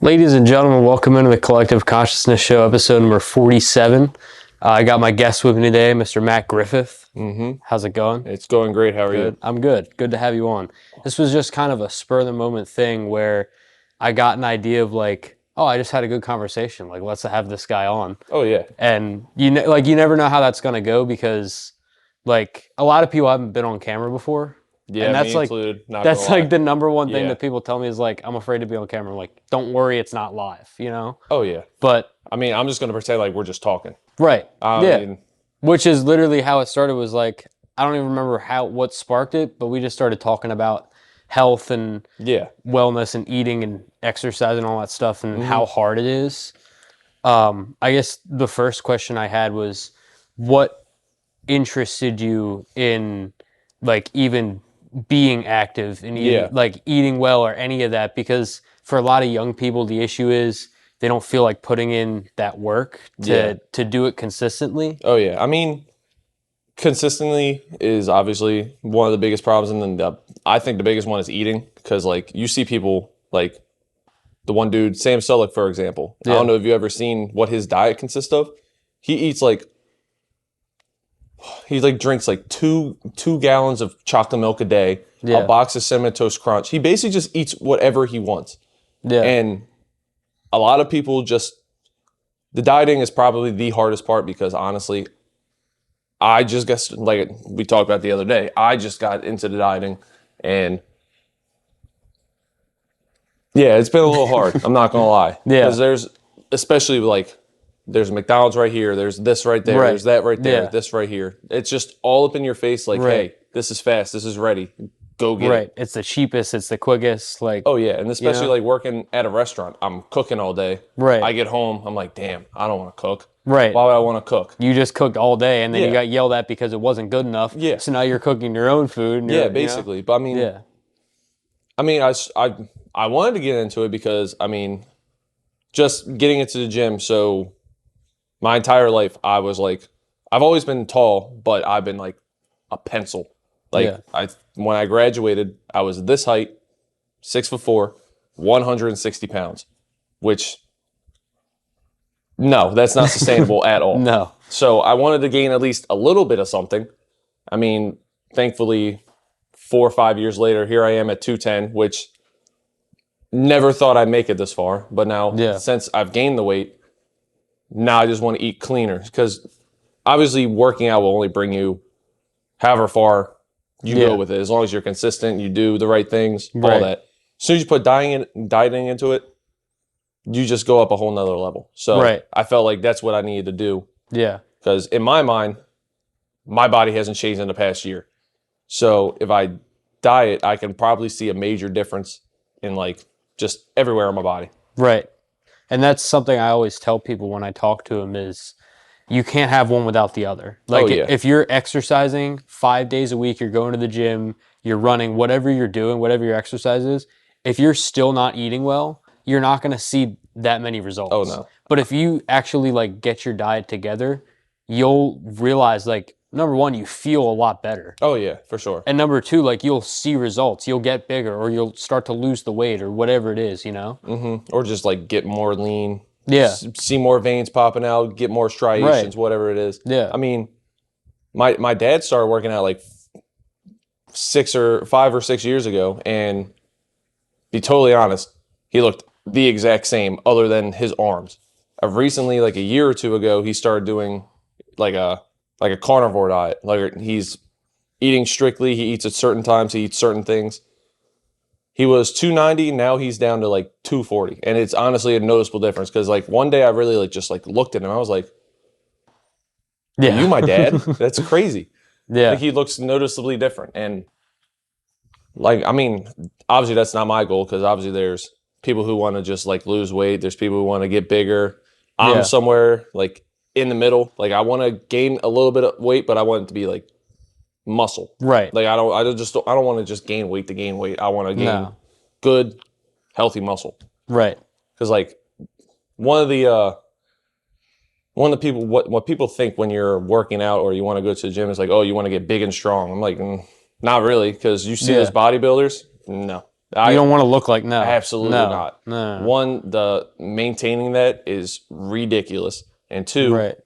Ladies and gentlemen, welcome into the Collective Consciousness Show, episode number 47. I got my guest with me today, Mr. Matt Griffith. How's it going? It's going great. How are you? I'm good. Good to have you on. This was just kind of a spur-of-the-moment thing where I got an idea of I just had a good conversation. Let's have this guy on. Oh, yeah. And you never know how that's gonna go because a lot of people haven't been on camera before. Yeah, and that's me included. Not that's gonna lie. the number one thing Yeah. that people tell me is I'm afraid to be on camera. I'm like, don't worry, it's not live, Oh, yeah. But I mean, I'm just going to pretend like we're just talking. right, yeah. mean, Which is literally how it started. Was I don't even remember what sparked it, but we just started talking about health and yeah. wellness and eating and exercise and all that stuff and how hard it is. I guess the first question I had was, what interested you in even being active and eating well or any of that? Because for a lot of young people, the issue is they don't feel like putting in that work to do it consistently. Oh, yeah. I mean, consistently is obviously one of the biggest problems. And then I think the biggest one is eating. Because, you see people, the one dude, Sam Sulek, for example. I don't know if you ever seen what his diet consists of. He eats, he drinks 2 gallons of chocolate milk a day, a box of Cinnamon Toast Crunch. He basically just eats whatever he wants. Yeah. And a lot of people the dieting is probably the hardest part because honestly, I just guess we talked about the other day, I just got into the dieting and yeah, it's been a little hard. I'm not going to lie. Yeah. Because there's a McDonald's right here. There's this right there. Right. There's that right there. Yeah. This right here. It's just all up in your face. Hey, this is fast. This is ready. Go get it. It's the cheapest. It's the quickest. Oh yeah, and especially working at a restaurant. I'm cooking all day. Right. I get home. I'm like, damn, I don't want to cook. Right. Why would I want to cook? You just cooked all day and then you got yelled at because it wasn't good enough. Yeah. So now you're cooking your own food. And Basically. But I mean, I wanted to get into it because just getting into the gym. So my entire life, I was I've always been tall, but I've been a pencil. When I graduated, I was this height, 6'4", 160 pounds, which no, that's not sustainable at all. No. So I wanted to gain at least a little bit of something. I mean, thankfully, 4 or 5 years later, here I am at 210, which never thought I'd make it this far. But now, since I've gained the weight, now I just want to eat cleaner because obviously working out will only bring you however far you go with it. As long as you're consistent, you do the right things, all that. As soon as you put dieting into it, you just go up a whole nother level. So I felt like that's what I needed to do. Yeah. Because in my mind, my body hasn't changed in the past year. So if I diet, I can probably see a major difference in just everywhere on my body. Right. And that's something I always tell people when I talk to them is you can't have one without the other. If you're exercising 5 days a week, you're going to the gym, you're running, whatever you're doing, whatever your exercise is, if you're still not eating well, you're not going to see that many results. Oh, no. But if you actually get your diet together, you'll realize number one, you feel a lot better. Oh, yeah, for sure. And number two, you'll see results. You'll get bigger or you'll start to lose the weight or whatever it is, Or just get more lean. Yeah. See more veins popping out, get more striations, whatever it is. Yeah. I mean, my dad started working out 5 or 6 years ago, and be totally honest, he looked the exact same other than his arms. Recently, a year or two ago, he started doing a carnivore diet. He's eating strictly, he eats at certain times, he eats certain things. He was 290, now he's down to 240. And it's honestly a noticeable difference because one day I really just looked at him. I was like, are you my dad? That's crazy. Yeah. He looks noticeably different. And obviously that's not my goal because obviously there's people who want to just lose weight. There's people who want to get bigger. I'm somewhere in the middle. I want to gain a little bit of weight, but I want it to be muscle. Right. I don't want to just gain weight to gain weight. I want to gain good, healthy muscle. Right. Because one of the people what people think when you're working out or you want to go to the gym is oh, you want to get big and strong. I'm not really, because you see those bodybuilders. No. You don't want to look like Absolutely not. No. One, the maintaining that is ridiculous, and two, Right.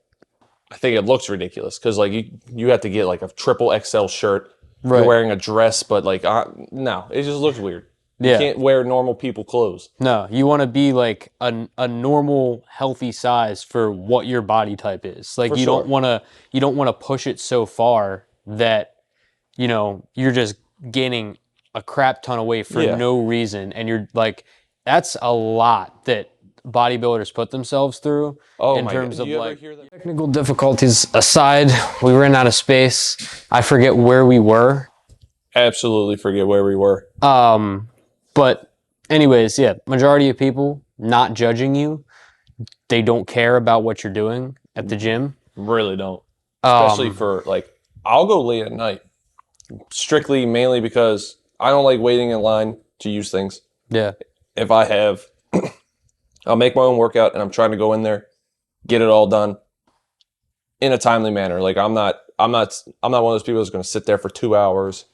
I think it looks ridiculous because like you have to get like a triple XL shirt. Right. You're wearing a dress, but like no, it just looks weird. You Yeah. can't wear normal people clothes. No, you want to be like a normal, healthy size for what your body type is. Like For you sure. don't want to push it so far that you're just gaining a crap ton of weight for Yeah. no reason, and you're like, that's a lot that bodybuilders put themselves through in terms of like technical difficulties aside. We ran out of space. I forget where we were. Absolutely forget where we were. But anyways, yeah, majority of people not judging you. They don't care about what you're doing at the gym. Really don't. Especially for like, I'll go late at night. Strictly, mainly because I don't like waiting in line to use things. Yeah. If I have, I'll make my own workout and I'm trying to go in there, get it all done in a timely manner. Like I'm not one of those people who's going to sit there for 2 hours,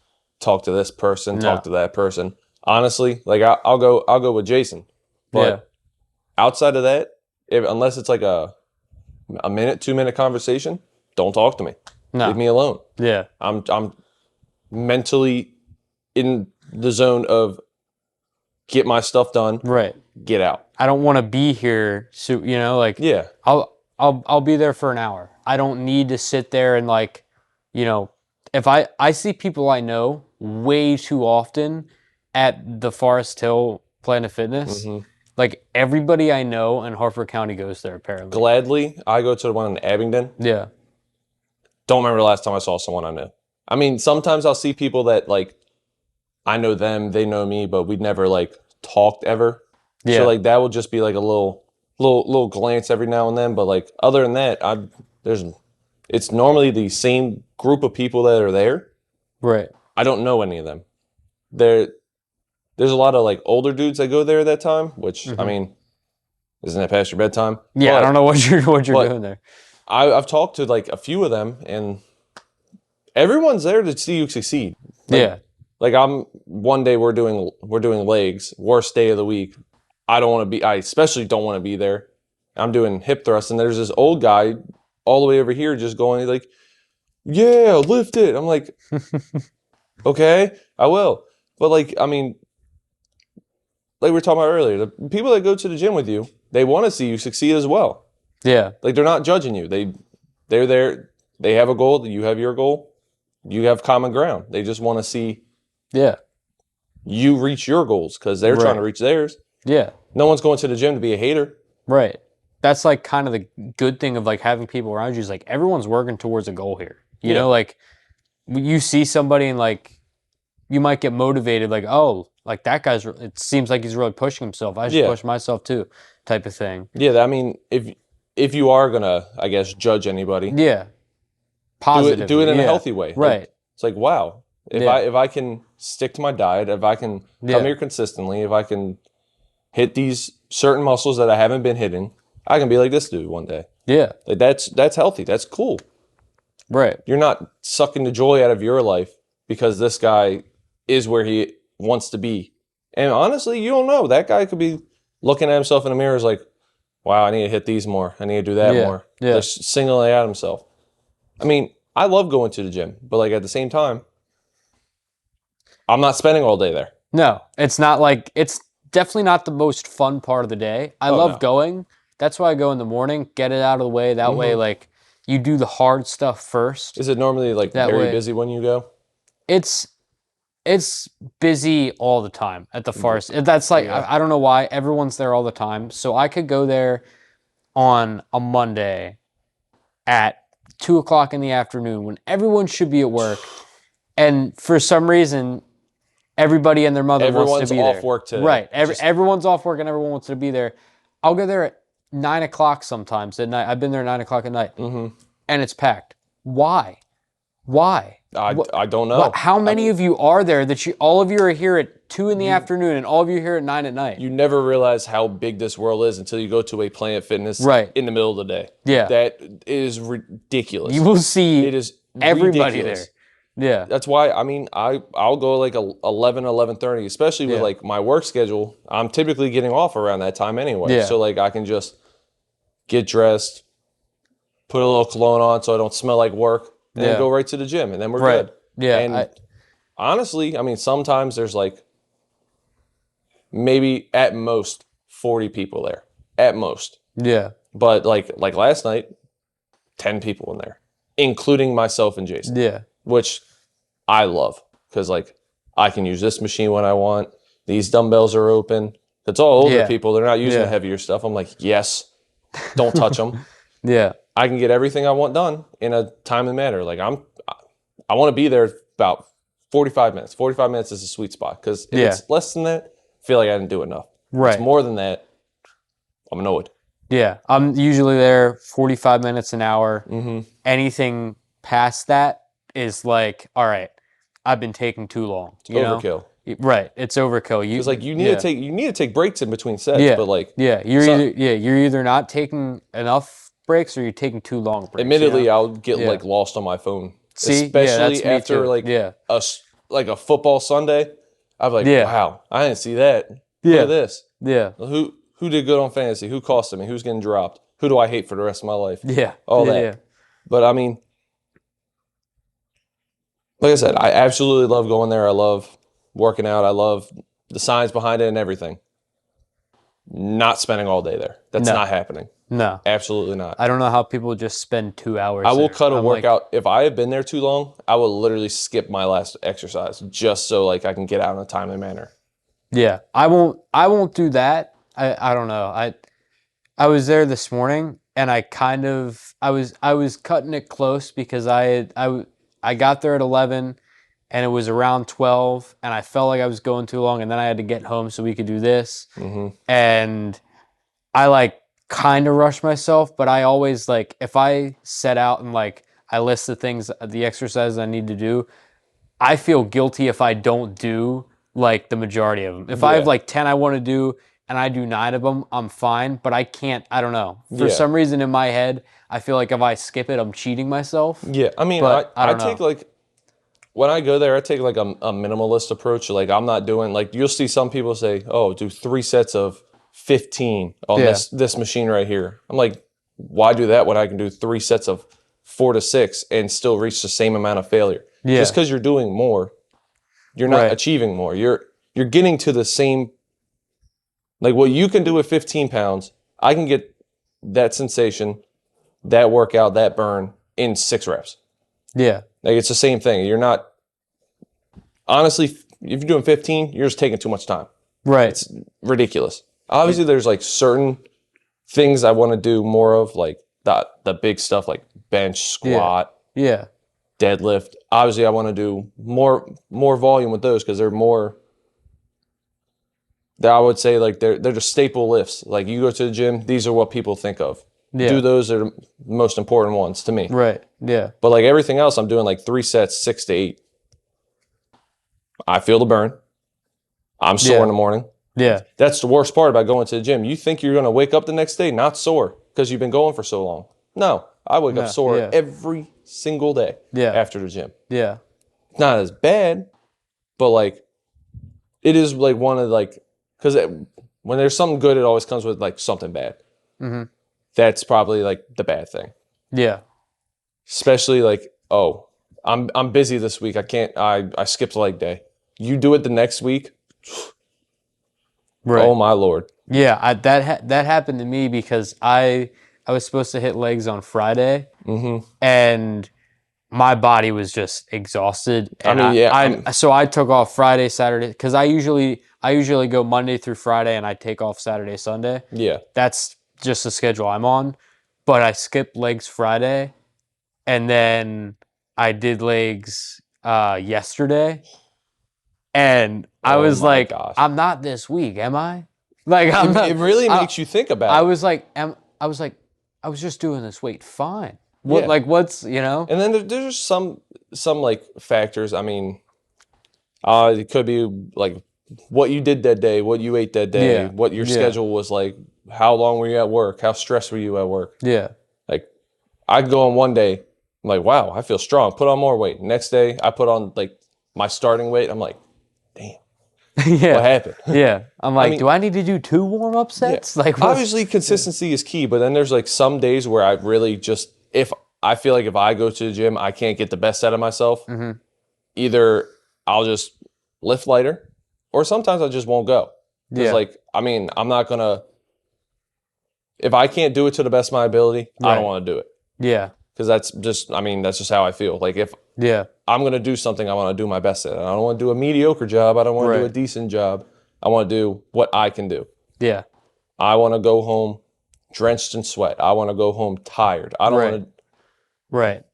talk to this person, talk to that person. Honestly, like I'll go with Jason. But outside of that, unless it's like a minute, 2 minute conversation, don't talk to me. No. Leave me alone. Yeah. I'm mentally in the zone of get my stuff done. Right. Get out. I don't want to be here. So, like, yeah. I'll be there for an hour. I don't need to sit there and like, if I see people I know way too often at the Forest Hill Planet Fitness. Mm-hmm. Like everybody I know in Harford County goes there apparently. Gladly, I go to the one in Abingdon. Yeah. Don't remember the last time I saw someone I knew. I mean, sometimes I'll see people that like I know them, they know me, but we'd never like talked ever. Yeah. So like that will just be like a little glance every now and then. But like other than that, it's normally the same group of people that are there. Right. I don't know any of them. There's a lot of like older dudes that go there at that time, which I mean, isn't that past your bedtime? Yeah, I don't know what you're doing there. I've talked to like a few of them, and everyone's there to see you succeed. Like, like one day we're doing legs, worst day of the week. I especially don't want to be there. I'm doing hip thrusts, and there's this old guy all the way over here just going like, yeah, lift it. I'm like, okay, I will. But like, I mean, like we were talking about earlier, the people that go to the gym with you, they want to see you succeed as well. Yeah. Like they're not judging you. They're there. They have a goal. You have your goal. You have common ground. They just want to see you reach your goals because they're trying to reach theirs. Yeah. No one's going to the gym to be a hater. Right. That's like kind of the good thing of like having people around you is like everyone's working towards a goal here. You know, like you see somebody and like you might get motivated like, oh, like that guy's, it seems like he's really pushing himself. I should push myself too, type of thing. Yeah, I mean, if you are going to, I guess, judge anybody. Yeah. Positive. Do it in a healthy way. Right. Like, it's like, wow, if I can stick to my diet, if I can come here consistently, if I can hit these certain muscles that I haven't been hitting, I can be like this dude one day. Yeah. Like that's healthy. That's cool. Right. You're not sucking the joy out of your life because this guy is where he wants to be. And honestly, you don't know. That guy could be looking at himself in the mirror as like, wow, I need to hit these more. I need to do that more. Yeah. Just singling out himself. I mean, I love going to the gym, but like at the same time, I'm not spending all day there. No, it's not like, it's definitely not the most fun part of the day. I love going. That's why I go in the morning, get it out of the way. That way, like, you do the hard stuff first. Is it normally like very busy when you go? It's busy all the time at the Forest. That's like, I don't know why. Everyone's there all the time. So I could go there on a Monday at 2 o'clock in the afternoon when everyone should be at work. And for some reason, everybody and their mother wants to be there. Everyone's off work today. Right. Everyone's off work and everyone wants to be there. I'll go there at 9 o'clock sometimes at night. I've been there at 9 o'clock at night. Mm-hmm. And it's packed. Why? I don't know. How many of you are there that all of you are here at 2 in the afternoon and all of you are here at 9 at night? You never realize how big this world is until you go to a Planet Fitness in the middle of the day. Yeah. That is ridiculous. You will see everybody there. Yeah. That's why, I mean, I'll go like 11, 11:30, especially with Yeah. like my work schedule. I'm typically getting off around that time anyway. Yeah. So like I can just get dressed, put a little cologne on so I don't smell like work, and then Yeah. go right to the gym, and then we're Right. good. Yeah. And honestly, I mean, sometimes there's like maybe at most 40 people there, at most. Yeah. But like last night, 10 people in there, including myself and Jason, Yeah. which I love because like I can use this machine when I want. These dumbbells are open. It's all older Yeah. people. They're not using the Yeah. heavier stuff. I'm like, yes, don't touch them. Yeah. I can get everything I want done in a timely manner. Like I want to be there about 45 minutes. 45 minutes is a sweet spot because if Yeah. it's less than that, I feel like I didn't do enough. If Right. it's more than that, I'm annoyed. Yeah. I'm usually there 45 minutes an hour. Mm-hmm. Anything past that is like, all right, I've been taking too long. You know? Overkill. Right. It's overkill. Because like you need to take breaks in between sets, Yeah. but like you're either not taking enough breaks or you're taking too long breaks. admittedly, you know? I'll get like lost on my phone. See? Especially that's me after too. like Yeah. a football Sunday. I'm like, Yeah. wow, I didn't see that. Look Yeah. at this. Yeah. Who did good on fantasy? Who costed me? Who's getting dropped? Who do I hate for the rest of my life? Yeah. All yeah, that. Yeah. But I mean, like I said, I absolutely love going there. I love working out. I love the science behind it and everything. Not spending all day there. That's No. not happening. No. Absolutely not. I don't know how people just spend 2 hours. I will there. cut a I'm like, workout. If I have been there too long, I will literally skip my last exercise just so like I can get out in a timely manner. Yeah, I won't do that. I don't know. I was there this morning and I was cutting it close because I got there at 11 and it was around 12 and I felt like I was going too long and then I had to get home so we could do this. Mm-hmm. And I like kind of rush myself, but I always like if I set out and like I list the exercises I need to do, I feel guilty if I don't do like the majority of them. If I have like 10 I want to do and I do 9 of them, I'm fine, but I can't, I don't know. For some reason in my head, I feel like if I skip it, I'm cheating myself. Yeah, I mean, But I I don't know. take like, when I go there, I take like a minimalist approach. Like I'm not doing, like you'll see some people say, oh, do 3 sets of 15 on this machine right here. I'm like, why do that when I can do 3 sets of 4 to 6 and still reach the same amount of failure? Yeah. Just because you're doing more, you're not Right. achieving more. You're getting to the same, like what you can do with 15 pounds, I can get that sensation, that workout, that burn in 6 reps. Yeah. Like it's the same thing. You're not, honestly, if you're doing 15, you're just taking too much time. Right. It's ridiculous. Obviously, there's like certain things I want to do more of, like the big stuff like bench, squat, Yeah. deadlift. Obviously, I want to do more volume with those because they're more. I would say like they're just staple lifts. Like you go to the gym, these are what people think of. Yeah. Do those are the most important ones to me. Right. Yeah. But like everything else, I'm doing like 3 sets, 6 to 8. I feel the burn. I'm sore in the morning. Yeah. That's the worst part about going to the gym. You think you're going to wake up the next day not sore because you've been going for so long. No, I wake up sore every single day after the gym. Yeah. Not as bad, but like it is like one of like, because when there's something good, it always comes with like something bad. Mm-hmm. That's probably like the bad thing. Yeah. Especially like, oh, I'm busy this week. I skipped leg day. You do it the next week. Right. Oh my Lord. Yeah, that happened to me because I was supposed to hit legs on Friday, and my body was just exhausted. And so I took off Friday, Saturday because I usually go Monday through Friday, and I take off Saturday, Sunday. Yeah. That's just the schedule I'm on. But I skipped legs Friday, and then I did legs yesterday. And I was like, gosh. I'm not this weak, am I? Like I'm not, it really makes you think about it. I was like, I was just doing this weight fine. What like what's And then there's some like factors. I mean, it could be like what you did that day, what you ate that day, what your schedule was like, how long were you at work, how stressed were you at work. Yeah. Like I could go on one day I'm like, wow, I feel strong. Put on more weight. Next day, I put on like my starting weight. I'm like, damn, what Yeah. happened? Yeah. I'm I like, mean, do I need to do 2 warm-up yeah. sets? Like, what's. Obviously, consistency is key, but then there's like some days where I really just, if I feel like if I go to the gym, I can't get the best out of myself. Hmm. Either I'll just lift lighter, or sometimes I just won't go. Because, Yeah. like, I mean, I'm not gonna, if I can't do it to the best of my ability, I don't Right. want to do it. Yeah. Because that's just, I mean, that's just how I feel. Like, if Yeah. I'm going to do something, I want to do my best at it. I don't want to do a mediocre job. I don't want to do a Right. decent job. I want to do what I can do. Yeah. I want to go home drenched in sweat. I want to go home tired. I don't Right. want to, Right.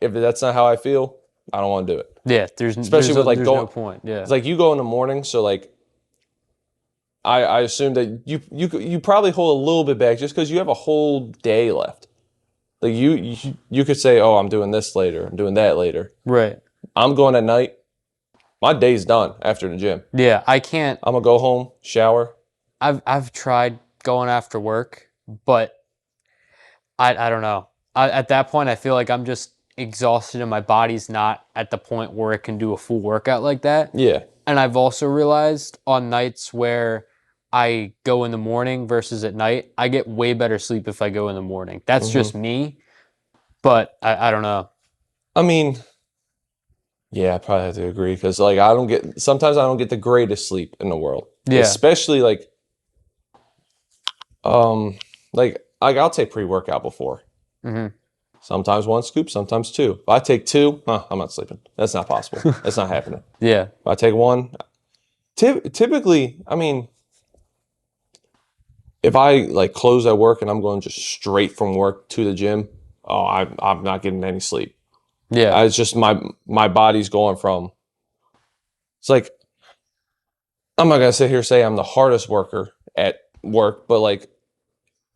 if that's not how I feel, I don't want to do it. Yeah. Especially with like There's going, no point. Yeah. it's like you go in the morning. So like, I assume that you probably hold a little bit back just because you have a whole day left. Like you could say, oh, I'm doing this later. I'm doing that later. Right. I'm going at night. My day's done after the gym. Yeah. I can't. I'm gonna go home, shower. I've tried going after work, but I don't know. At that point, I feel like I'm just exhausted and my body's not at the point where it can do a full workout like that. Yeah. And I've also realized on nights where I go in the morning versus at night, I get way better sleep if I go in the morning. That's just me, but I don't know. I mean, yeah, I probably have to agree because like sometimes I don't get the greatest sleep in the world. Yeah. Especially um like I'll take pre-workout before. Hmm. Sometimes one scoop, sometimes two. If I take two, I'm not sleeping. That's not possible. That's not happening. Yeah. If I take one, typically, I mean, if I like close at work and I'm going just straight from work to the gym, oh, I'm not getting any sleep. Yeah. It's just my body's going from. It's like I'm not gonna sit here and say I'm the hardest worker at work, but like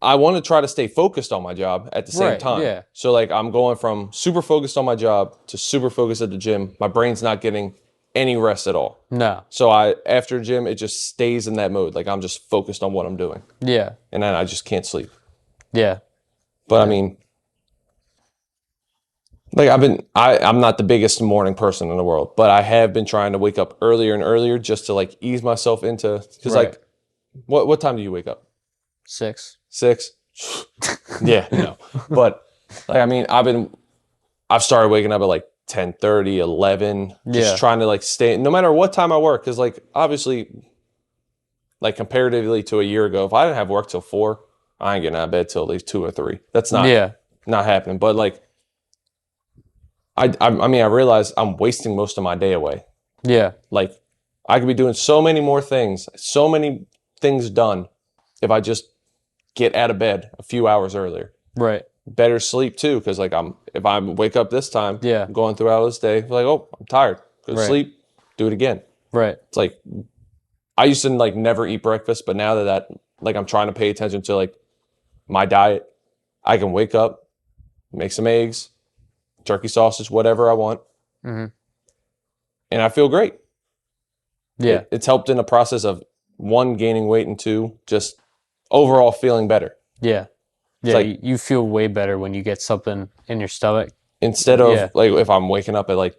I want to try to stay focused on my job at the same Right. time. Yeah. So like I'm going from super focused on my job to super focused at the gym. My brain's not getting any rest at all. No. So after gym, it just stays in that mode. Like I'm just focused on what I'm doing, Yeah. and then I just can't sleep. Yeah. But I mean, like I'm not the biggest morning person in the world, but I have been trying to wake up earlier and earlier just to like ease myself into, because Right. like, what time do you wake up? 6. 6? Yeah, no. But like, I mean, I've started waking up at like 10:30, 11, just Yeah. trying to like stay, no matter what time I work. Cause like, obviously, like comparatively to a year ago, if I didn't have work till 4, I ain't getting out of bed till at least 2 or 3. That's Yeah. not happening. But like, I mean, I realize I'm wasting most of my day away. Yeah. Like, I could be doing so many more things, so many things done if I just get out of bed a few hours earlier. Right. Better sleep too, because like if I wake up this time, Yeah. I'm going throughout this day, like, oh, I'm tired. Go to Right. sleep, do it again. Right. It's like I used to like never eat breakfast, but now that like I'm trying to pay attention to like my diet, I can wake up, make some eggs, turkey sausage, whatever I want, Hmm. and I feel great. Yeah. It's helped in the process of 1, gaining weight, and 2, just overall feeling better. Yeah. Yeah. like- you feel way better when you get something in your stomach. Instead of Yeah. like if I'm waking up at like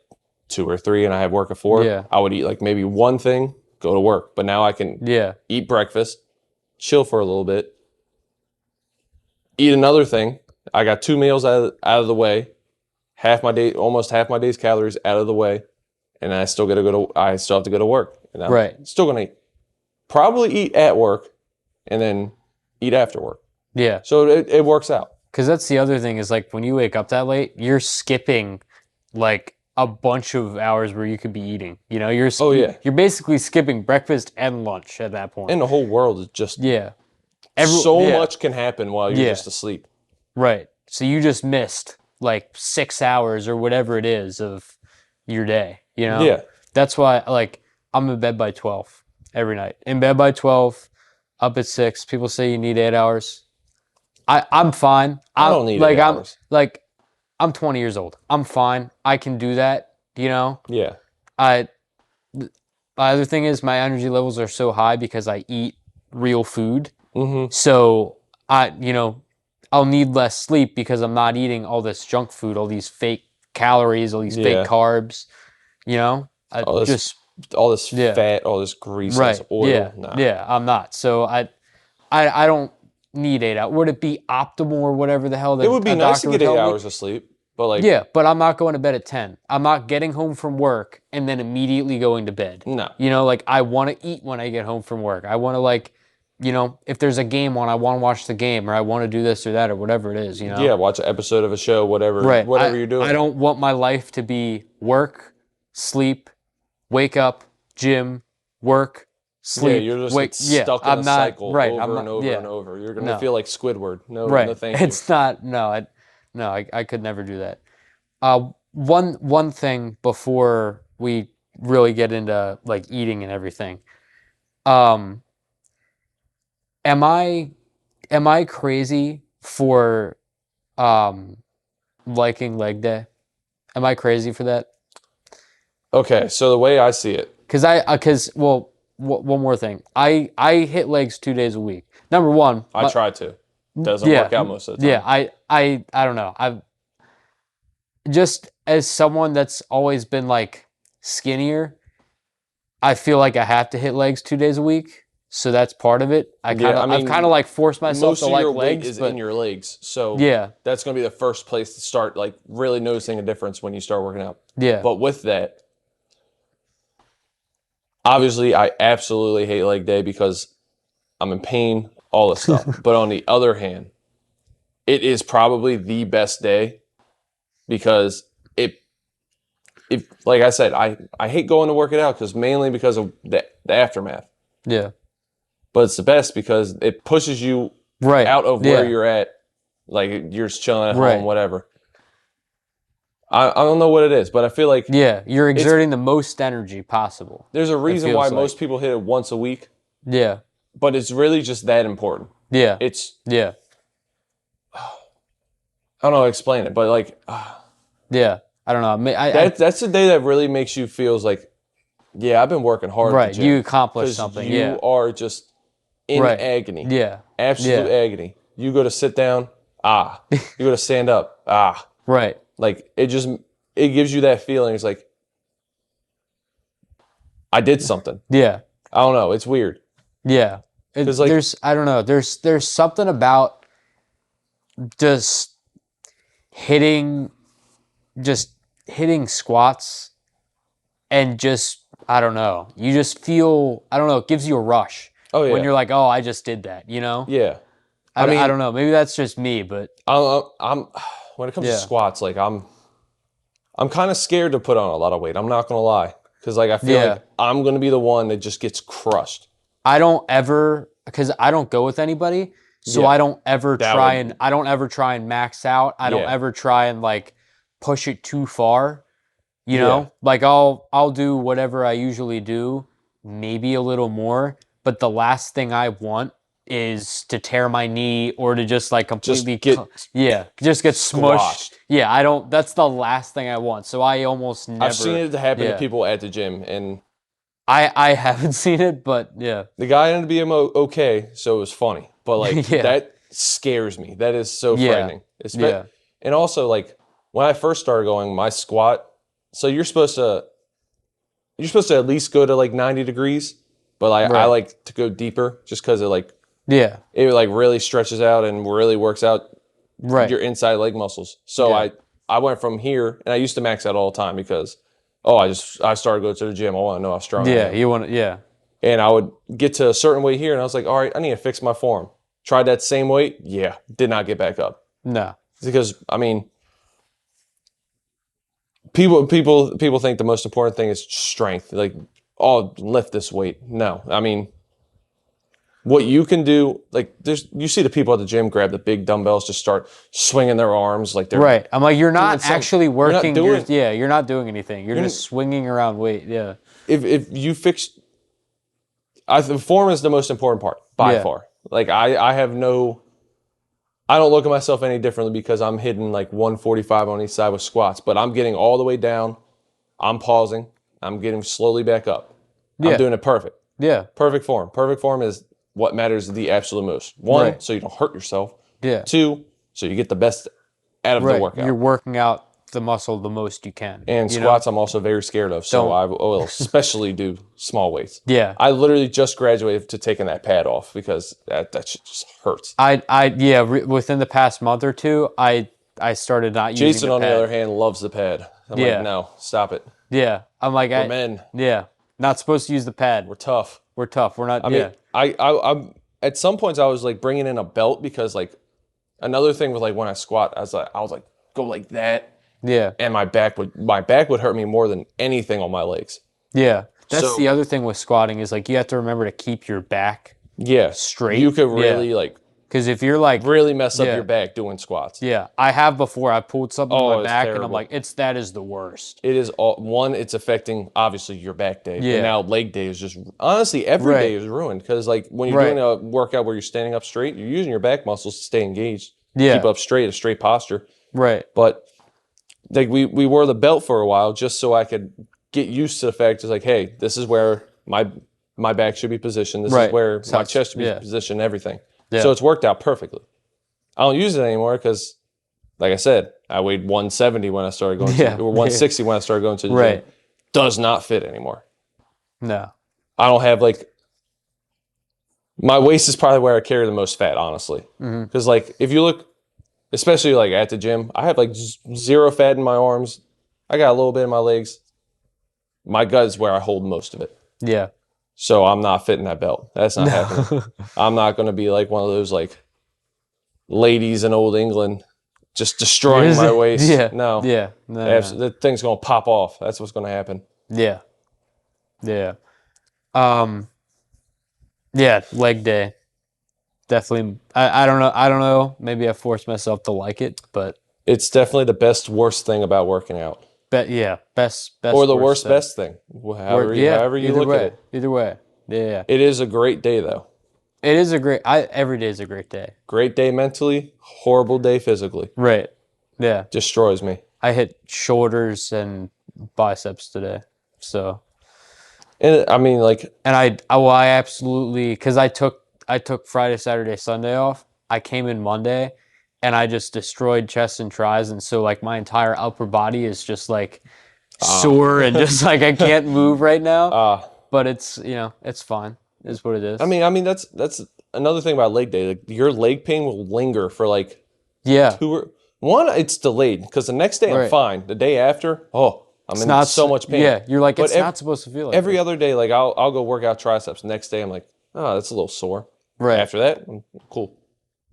2 or 3 and I have work at 4, Yeah. I would eat like maybe one thing, go to work. But now I can Yeah. eat breakfast, chill for a little bit, eat another thing. I got 2 meals out of the way, almost half my day's calories out of the way, and I still have to go to work. And I'm Right. still gonna probably eat at work and then eat after work. Yeah. So it works out. Because that's the other thing is like when you wake up that late, you're skipping like a bunch of hours where you could be eating. You know, Oh, yeah. you're basically skipping breakfast and lunch at that point. And the whole world is just Yeah. so much can happen while you're Yeah. just asleep. Right. So you just missed like 6 hours or whatever it is of your day, you know? Yeah. That's why like I'm in bed by 12 every night. In bed by 12, up at 6. People say you need 8 hours. I'm fine. I don't need like 8 hours. I'm 20 years old. I'm fine. I can do that, you know? Yeah. The other thing is my energy levels are so high because I eat real food. Mm-hmm. So you know, I'll need less sleep because I'm not eating all this junk food, all these fake calories, all these fake Yeah. carbs. You know, I All this, just all this yeah, fat, all this grease, all this right, oil. yeah, Nah. yeah. I'm not. So I don't need 8 hours. Would it be optimal or whatever the hell It that would be a nice to doctor would get eight tell me? hours of sleep, but like, Yeah, but I'm not going to bed at 10. I'm not getting home from work and then immediately going to bed. no. You know, like I want to eat when I get home from work. I want to like, you know, if there's a game on, I want to watch the game or I want to do this or that or whatever it is, you know? Yeah, watch an episode of a show, whatever, Right. whatever you're I doing. don't want my life to be work, sleep, wake up, gym, work, Yeah, sleep, you're just wake. get Yeah, stuck in a I'm not cycle right. I'm over and not. over and Yeah, over. You're gonna no. feel like Squidward. No, no, Right. thank you. It's not. No, I could never do that. One thing before we really get into like eating and everything. Um, am I crazy for um liking leg day? Am I crazy for that? Okay, so the way I see it, One more thing. I hit legs 2 days a week. Number one, I try to. Doesn't yeah, work out most of the yeah. time. I don't know. I've just as someone that's always been like skinnier, I feel like I have to hit legs 2 days a week. So that's part of it. Yeah, I I've kind mean, of like forced myself most to of like your weight legs, is in but your legs, so yeah, that's gonna be the first place to start like really noticing a difference when you start working out. yeah, But with that, obviously, I absolutely hate leg day because I'm in pain, all this stuff. But on the other hand, it is probably the best day because if like I said, I hate going to work it out because mainly because of the aftermath. yeah, But it's the best because it pushes you right, out of where yeah, you're at, like you're just chilling at home, right, whatever. I don't know what it is, but I feel like yeah. You're it's exerting the most energy possible. there's a It reason why feels like, most people hit it once a week, yeah, but it's really just that important. yeah, It's yeah, I don't know how to explain it, but like yeah. I don't know. I that's the day that really makes you feels like, yeah, I've been working hard at the right. You gym accomplished because something. you Yeah, are just in right. agony, Yeah, absolute yeah, agony. You go to sit down, you go to stand up, right. like it gives you that feeling. It's like I did something. Yeah, I don't know. It's weird yeah. because like There's I don't know. There's something about just hitting just hitting squats and just I don't know. You just feel I don't know. It gives you a rush oh when yeah, you're like, oh, I just did that. You know? yeah. I don't know. Maybe that's just me, but I'm when it comes to yeah, squats, like I'm kind of scared to put on a lot of weight. I'm not gonna lie, because like I feel yeah. like I'm gonna be the one that just gets crushed. I don't ever because I don't go with anybody, so Yeah, that I don't ever try and max out. I don't yeah, ever try and like push it too far. You yeah, know, like I'll do whatever I usually do, maybe a little more, but the last thing I want is to tear my knee or to just like just get yeah, just get smushed. squashed. Yeah, I don't that's the last thing I want. So I almost I've seen never it happen to yeah. people at the gym, and I haven't seen it, but yeah. the guy ended up being okay, so it was funny. But like Yeah. that scares me. That is so Yeah. frightening. Yeah. And also like when I first started going, my squat. So you're supposed to at least go to like 90 degrees, but like I Right. like to go deeper just because Yeah. it like really stretches out and really works out Right. your inside leg muscles. So Yeah. I went from here and I used to max out all the time because I started going to the gym. I want to know how strong I Yeah. am. You want to yeah. And I would get to a certain weight here and I was like, all right, I need to fix my form. Tried that same weight, yeah, did not get back up No. because I mean. People think the most important thing is strength. Like, oh, lift this weight. No, I mean, what you can do, like, you see the people at the gym grab the big dumbbells, just start swinging their arms like they're Right. I'm like, you're not doing actually you're not working. doing- You're not doing anything. You're just swinging around weight. Yeah. if you fix. The form is the most important part by Yeah. far. Like I don't look at myself any differently because I'm hitting like 145 on each side with squats, but I'm getting all the way down. I'm pausing. I'm getting slowly back up. Yeah. I'm doing it perfect. Yeah. Perfect form. Perfect form is what matters the absolute most. One, Right. so you don't hurt yourself. Yeah. 2, so you get the best out of the Right. workout. You're working out the muscle the most you can. And you squats, know? I'm also very scared of, so Don't. I will especially do small weights. Yeah. I literally just graduated to taking that pad off because that shit just hurts. Within the past month or two, I started not using Jason, the on the pad. other hand, loves the pad. I'm like, Yeah. no, stop it. Yeah. I'm like, We're men. yeah, not supposed to use the pad. We're tough. We're tough. We're not. I mean, I'm at some points I was like bringing in a belt because like another thing with like when I squat, I was like go like that, yeah. and my back would hurt me more than anything on my legs. Yeah. That's So- the other thing with squatting is like you have to remember to keep your back Yeah, straight. You could really like because if you're like really mess up Yeah. your back doing squats. yeah, I have before. I pulled something Oh, on my it's back and I'm terrible. like, that is the worst. It is it's affecting obviously your back day. Yeah. And now leg day is just honestly every Right. day is ruined because like when you're Right. doing a workout where you're standing up straight, you're using your back muscles to stay engaged. Yeah. Keep up straight, a straight posture. Right. But like we wore the belt for a while just so I could get used to the fact it's like, hey, this is where my back should be positioned. This Right. is where So my it's- chest should be yeah. positioned, everything. Yeah. So it's worked out perfectly. I don't use it anymore because, like I said, I weighed 170 when I started going Yeah. to, or 160 when I started going to the Right. gym. Does not fit anymore. No. I don't have like, my waist is probably where I carry the most fat, honestly. Because like if you look, especially like at the gym, I have like zero fat in my arms. I got a little bit in my legs. My gut is where I hold most of it. Yeah. So I'm not fitting that belt. That's not happening. I'm not going to be like one of those like ladies in old England just destroying my waist. Yeah. No. Yeah. No. The thing's going to pop off. That's what's going to happen. Yeah. Yeah. Yeah, leg day. Definitely. I don't know. I don't know. Maybe I forced myself to like it, but It's definitely the best, worst thing about working out. best Or the worst worst, thing. best thing. However you either look way. at it. Either way. Yeah. It is a great day, though. It is every day is a great day. Great day mentally, horrible day physically. Right. Yeah. Destroys me. I hit shoulders and biceps today. So, And I mean, like, and I absolutely, because I took Friday, Saturday, Sunday off. I came in Monday and I just destroyed chest and tris. And so like my entire upper body is just like sore and just like I can't move right now. But it's, it's fine. It's what it is. I mean that's another thing about leg day. Like, your leg pain will linger for like yeah. one, it's delayed because the next day I'm Right. fine. The day after, I'm in Not so much pain. Yeah. You're like, But it's not supposed to feel like every that. other day, like I'll go work out triceps. Next day, I'm like, oh, that's a little sore. Right. After that, I'm cool.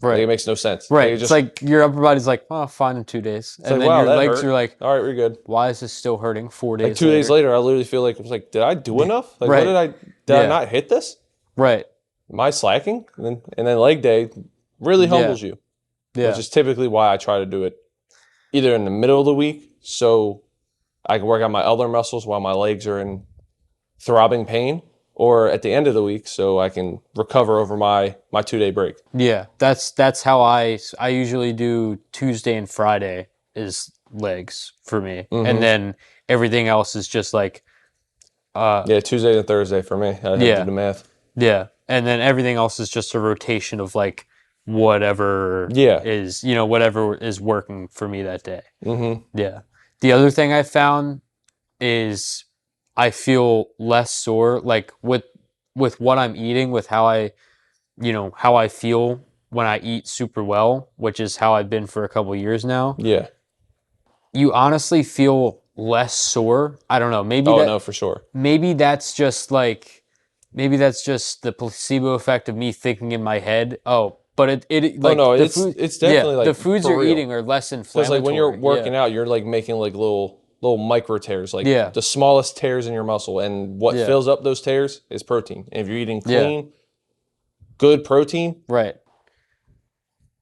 Right. Like, it makes no sense. Right. Like, It's like your upper body's like, oh, fine in 2 days. And like, then wow, your that legs hurt. are like, all right, we're good. why is this still hurting 4 days Like 2 days later, I literally feel like, did I do enough? Like, Right. what did I not hit this? Right. Am I slacking? And then leg day really humbles you, Yeah. which is typically why I try to do it either in the middle of the week so I can work out my other muscles while my legs are in throbbing pain, or at the end of the week so I can recover over my 2-day break. Yeah. That's how I usually do Tuesday and Friday is legs for me. And then everything else is just like, Yeah, Tuesday and Thursday for me. I have to do the math. yeah. And then everything else is just a rotation of like whatever is, whatever is working for me that day. Yeah. The other thing I found is I feel less sore, like with what I'm eating, with how I feel when I eat super well, which is how I've been for a couple years now. Yeah. You honestly feel less sore. I don't know. Maybe no, for sure. maybe that's just the placebo effect of me thinking in my head, oh, but it like no, the it's definitely like the foods for you're real. eating are less inflammatory. Because like when you're working out, you're like making like little micro tears, like Yeah. the smallest tears in your muscle, and what Yeah. fills up those tears is protein. And if you're eating clean, good protein, Right.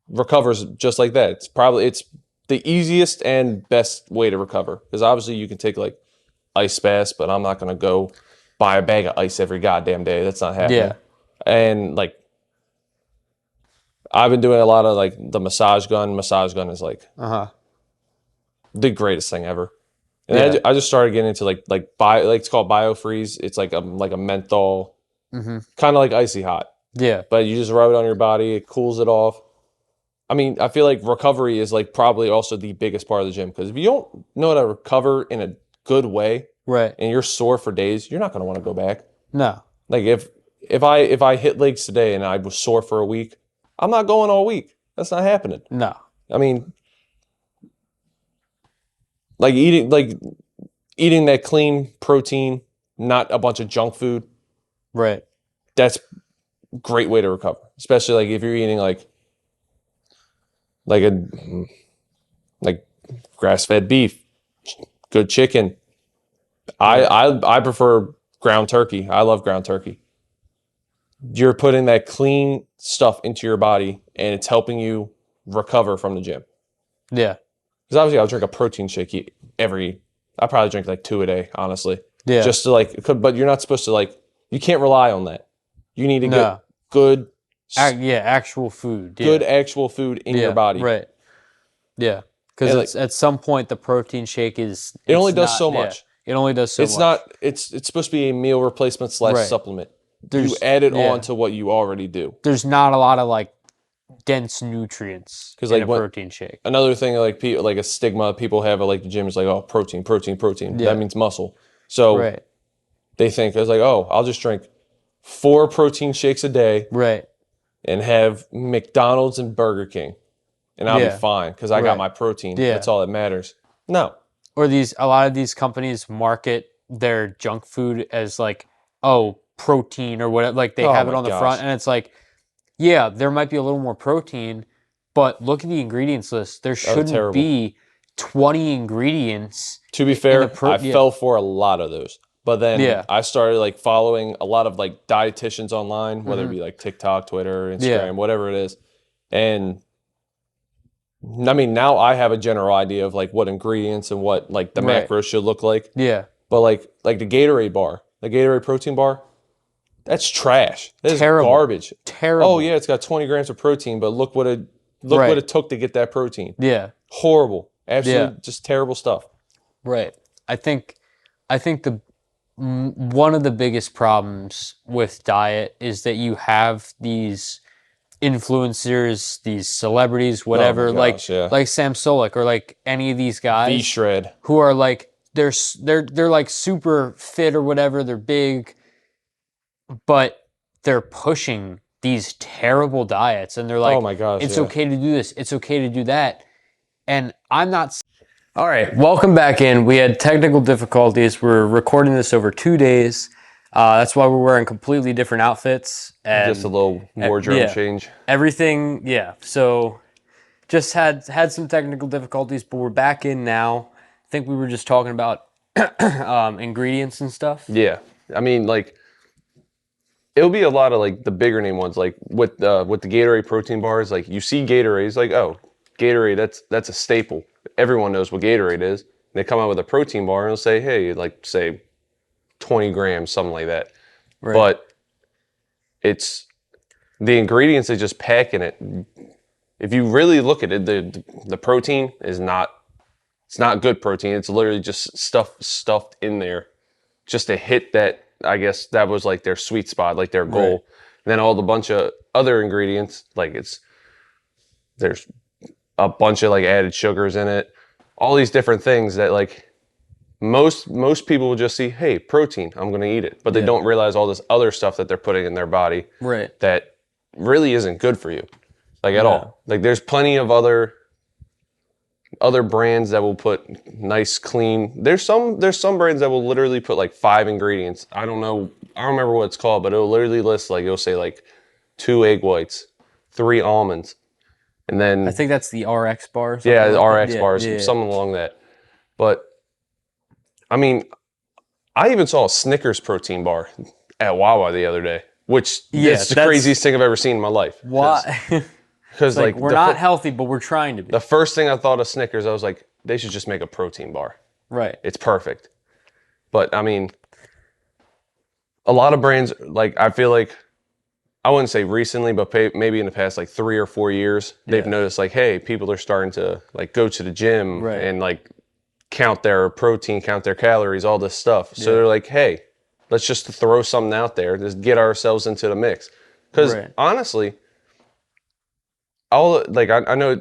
recovers just like that. It's the easiest and best way to recover, because obviously you can take like ice baths, but I'm not gonna go buy a bag of ice every goddamn day. That's not happening. Yeah. And like I've been doing a lot of like the massage gun. Massage gun is like the greatest thing ever. And Yeah. I just started getting into like it's called BioFreeze. It's like a menthol, kind of like icy hot, Yeah. but you just rub it on your body. It cools it off. I mean, I feel like recovery is like probably also the biggest part of the gym because if you don't know how to recover in a good way Right. and you're sore for days, you're not going to want to go back. No. Like if I hit legs today and I was sore for a week, I'm not going all week. That's not happening. No. I mean, like eating that clean protein, not a bunch of junk food. Right. That's a great way to recover, especially like if you're eating like a like grass-fed beef, good chicken. I prefer ground turkey. I love ground turkey. You're putting that clean stuff into your body and it's helping you recover from the gym. Yeah. Because obviously I'll drink a protein shake I probably drink like 2 a day, honestly. Yeah. Just to but you're not supposed to you can't rely on that. You need to get No. good, Actual food. Yeah. good actual food in your body. Right. Yeah. Because at some point the protein shake is. It only does so much. It only does so much. It's not. It's supposed to be a meal replacement / supplement. You add it on to what you already do. There's not a lot of like dense nutrients in a protein shake. Another thing like a stigma people have at like the gym is like, oh, protein. Yeah. That means muscle. So they think it's like, oh, I'll just drink 4 protein shakes a day. Right. And have McDonald's and Burger King, and I'll be fine because I got my protein. Yeah. That's all that matters. No. Or a lot of these companies market their junk food as like, oh, protein or whatever. Like they have it on the front, and it's like, yeah, there might be a little more protein, but look at the ingredients list. There shouldn't be 20 ingredients. To be fair, I fell for a lot of those. But then I started like following a lot of like dietitians online, whether it be like TikTok, Twitter, Instagram, whatever it is. And I mean, now I have a general idea of like what ingredients and what like the macros should look like. Yeah. But like the Gatorade bar, the Gatorade protein bar, that's trash. That is garbage. Terrible. Oh yeah, it's got 20 grams of protein, but look what it took to get that protein. Yeah. Horrible. Absolutely just terrible stuff. Right. I think one of the biggest problems with diet is that you have these influencers, these celebrities, whatever, like Sam Solik or like any of these guys, V-Shred, who are like they're like super fit or whatever, they're big, but they're pushing these terrible diets, and they're like, oh my gosh, it's okay to do this, it's okay to do that, and I'm not. All right, welcome back in. We had technical difficulties. We're recording this over 2 days. That's why we're wearing completely different outfits. And just a little wardrobe change. Everything, So just had some technical difficulties, but we're back in now. I think we were just talking about ingredients and stuff. Yeah. I mean, like, it'll be a lot of, like, the bigger name ones. Like, with the Gatorade protein bars, like, you see Gatorade, it's like, oh, Gatorade, that's a staple. Everyone knows what Gatorade is. They come out with a protein bar and they'll say, hey, like, say, 20 grams, something like that. Right. But it's the ingredients they just pack in it. If you really look at it, the protein is not good protein. It's literally just stuffed in there just to hit that. I guess that was like their sweet spot, like their goal. Right. And then all the bunch of other ingredients, like there's a bunch of like added sugars in it, all these different things that like most people will just see, hey, protein, I'm going to eat it. But they don't realize all this other stuff that they're putting in their body that really isn't good for you, like at all. Like there's plenty of other brands that will put nice, clean. There's some brands that will literally put like 5 ingredients. I don't remember what it's called, but it'll literally list like, it'll say like 2 egg whites, 3 almonds. And then I think that's the RX bars. Yeah, the RX bars, something along that. But I mean, I even saw a Snickers protein bar at Wawa the other day, which is the craziest thing I've ever seen in my life. Why? Because like we're not healthy, but we're trying to be. The first thing I thought of Snickers, I was like, they should just make a protein bar. Right. It's perfect. But I mean, a lot of brands, like I feel like, I wouldn't say recently, but maybe in the past like 3 or 4 years, they've noticed like, hey, people are starting to like go to the gym and like count their protein, count their calories, all this stuff. So they're like, hey, let's just throw something out there, just get ourselves into the mix. Because honestly, I know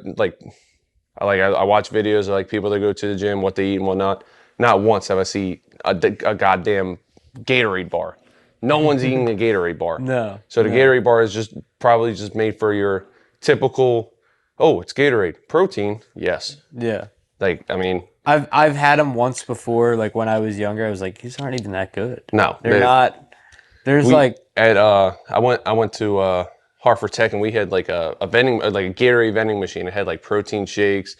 I watch videos of like people that go to the gym, what they eat and whatnot. Not once have I seen a goddamn Gatorade bar. No one's eating a Gatorade bar. No. So the Gatorade bar is just probably just made for your typical, oh, it's Gatorade. Protein, yes. Yeah. Like, I mean, I've had them once before, like when I was younger. I was like, these aren't even that good. no. They're not. There's We like, at I went to Hartford Tech and we had like a vending like a Gatorade vending machine. It had like protein shakes,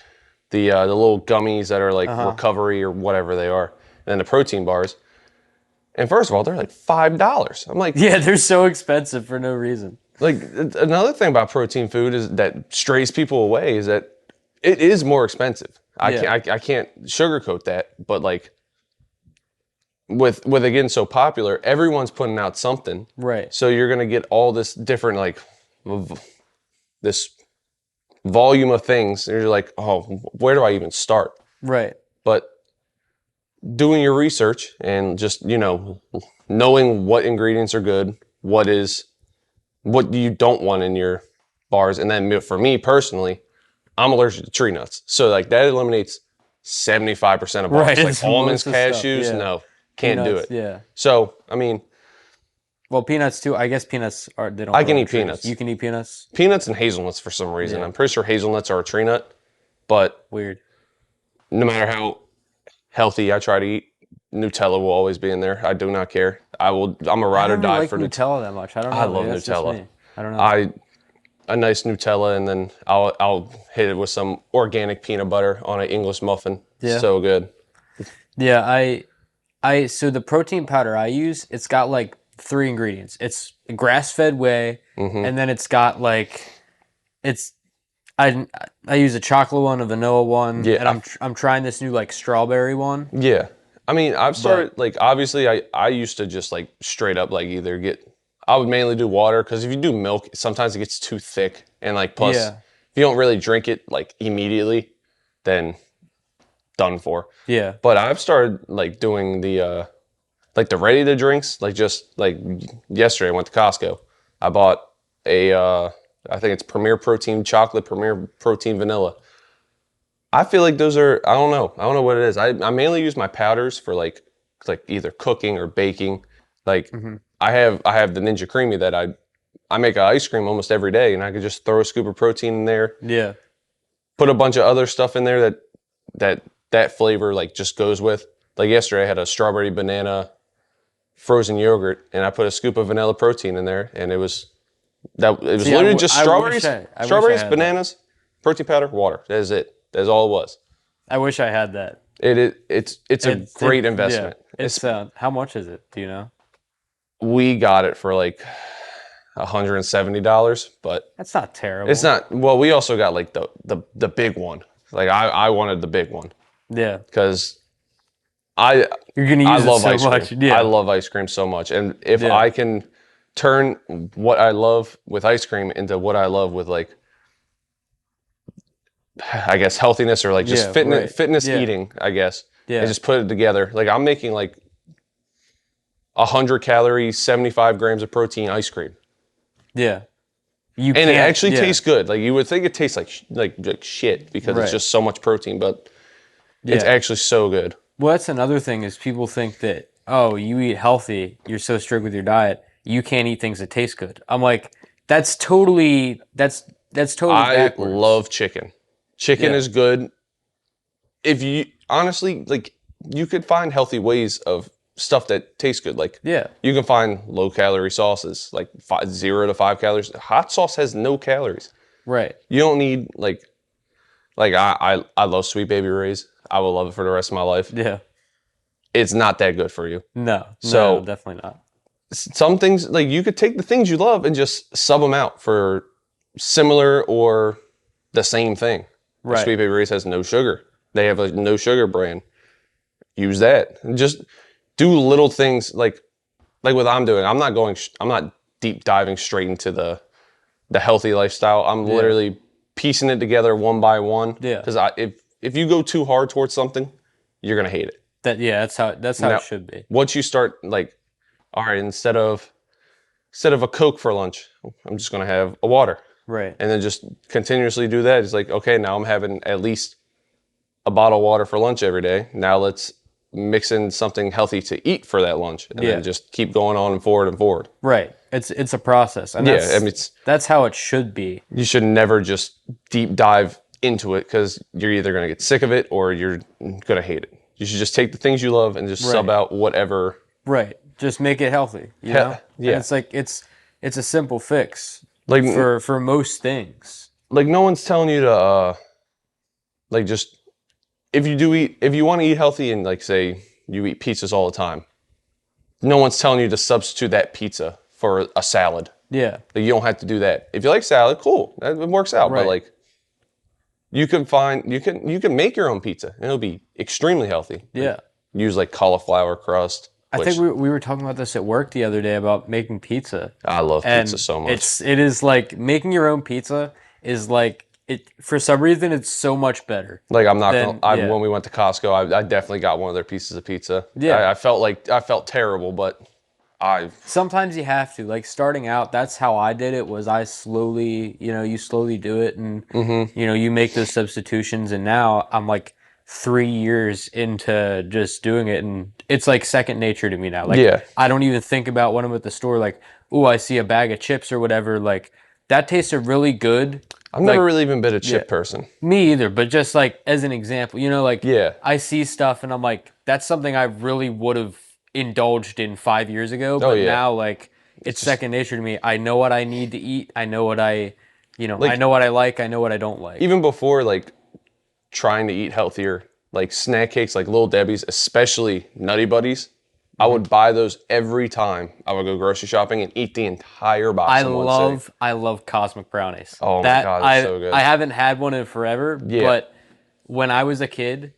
the little gummies that are like recovery or whatever they are, and then the protein bars. And first of all, they're like $5. I'm like, yeah, they're so expensive for no reason. like another thing about protein food is that strays people away is that it is more expensive. Yeah. I can't sugarcoat that, but like with it getting so popular, everyone's putting out something. Right. So you're gonna get all this different like this volume of things. And you're like, oh, where do I even start? Right. But doing your research and just knowing what ingredients are good, what you don't want in your bars, and then for me personally, I'm allergic to tree nuts, so like that eliminates 75% of bars. Right, Like it's almonds, most of the cashews, stuff, yeah. no, can't do Peanuts, it. yeah. So I mean, Well, peanuts too. I guess peanuts they don't. I grow can on eat trees. peanuts. You can eat peanuts. Peanuts and hazelnuts for some reason. Yeah. I'm pretty sure hazelnuts are a tree nut, but Weird. no matter how healthy I try to eat, Nutella will always be in there. I do not care. I'm a I ride or don't die really like for Nutella that much. I don't know. I love Maybe that's just Nutella. me. I don't know. A nice Nutella, and then I'll hit it with some organic peanut butter on an English muffin. Yeah. So good. Yeah, so the protein powder I use, it's got like 3 ingredients. It's grass-fed whey, and then it's got like it's I use a chocolate one, a vanilla one, Yeah. and I'm trying this new like strawberry one. Yeah. I mean, I've started like obviously I used to just like straight up like I would mainly do water because if you do milk, sometimes it gets too thick, and like plus Yeah. if you don't really drink it like immediately, then done for. Yeah. But I've started like doing the ready to drinks. Like just like yesterday, I went to Costco. I bought I think it's Premier Protein Chocolate, Premier Protein Vanilla. I feel like those are I don't know. I don't know what it is. I mainly use my powders for like either cooking or baking. Like I have the Ninja Creamy that I make ice cream almost every day, and I could just throw a scoop of protein in there, Yeah. put a bunch of other stuff in there that flavor like just goes with. Like yesterday, I had a strawberry banana frozen yogurt, and I put a scoop of vanilla protein in there, and it was See, literally just I strawberries, wish I strawberries, had bananas, protein powder, water. That is it. That's all it was. I wish I had that. It's a great investment. Yeah. It's how much is it? Do you know? We got it for like $170, but That's not terrible. it's not. Well, we also got like the big one. Like I wanted the big one Yeah. because You're gonna I use love it so ice much. cream. Yeah. I love ice cream so much, and if Yeah. I can turn what I love with ice cream into what I love with like, I guess healthiness or like just Yeah, fitness, right. fitness Yeah. eating, I guess, Yeah. and just put it together. Like I'm making like 100 calories, 75 grams of protein ice cream, Yeah. and it actually tastes good. Like you would think it tastes like shit because Right. it's just so much protein, but it's actually so good. Well, that's another thing is people think that, oh, you eat healthy, you're so strict with your diet, you can't eat things that taste good. I'm like, that's totally totally I backwards. love chicken. Chicken Yeah. is good. If you honestly like, you could find healthy ways of stuff that tastes good. Like Yeah. you can find low calorie sauces, like 0 to 5 calories. Hot sauce has no calories. Right. You don't need like I love Sweet Baby Ray's. I will love it for the rest of my life. Yeah. It's not that good for you. No. So- no, definitely not. Some things like you could take the things you love and just sub them out for similar or the same thing. Right. Sweet Baby Ray's has no sugar. They have a no sugar brand. Use that. And just do little things like what I'm doing. I'm not deep diving straight into the healthy lifestyle. I'm literally piecing it together one by one. Yeah. Because if you go too hard towards something, you're gonna hate it. That's how Now, it should be. Once you start like, all right, instead of a Coke for lunch, I'm just gonna have a water. Right. And then just continuously do that. It's like, okay, now I'm having at least a bottle of water for lunch every day. Now let's mix in something healthy to eat for that lunch, and Yeah. then just keep going on and forward and forward. Right. It's a process, and Yeah, I mean, that's how it should be. you should never just deep dive into it because you're either going to get sick of it or you're going to hate it. You should just take the things you love and just sub Right. out whatever. Right. Just make it healthy, you know? Yeah. And it's like it's a simple fix Like for most things. like no one's telling you to like just if you want to eat healthy and like say you eat pizzas all the time, no one's telling you to substitute that pizza for a salad. Yeah. Like, you don't have to do that. If you like salad, cool, it works out. Right. But like, you can make your own pizza and it'll be extremely healthy. Yeah. Use like cauliflower crust. I think we were talking about this at work the other day about making pizza. I love And pizza so much. it is like making your own pizza is like it for some reason it's so much better. Like I'm not gonna. Yeah. When we went to Costco, I definitely got one of their pieces of pizza. Yeah. I felt terrible, but Sometimes you have to. Like starting out, that's how I did it was I slowly, you slowly do it and you make those substitutions and now I'm like 3 years into just doing it and it's like second nature to me now. Like Yeah. I don't even think about when I'm at the store like, "Oh, I see a bag of chips or whatever." Like that tasted really good. I've never really even been a chip person. Me either, but just like as an example, like Yeah. I see stuff and I'm like, that's something I really would have indulged in 5 years ago, but yeah. now like it's second nature to me. I know what I need to eat. I know what I Like- know what I like. I know what I don't like. Even before like trying to eat healthier, like snack cakes, like Little Debbie's, especially Nutty Buddies, I would buy those every time I would go grocery shopping and eat the entire box. I love cosmic brownies. Oh my God, they're so good. I haven't had one in forever, Yeah. but when I was a kid,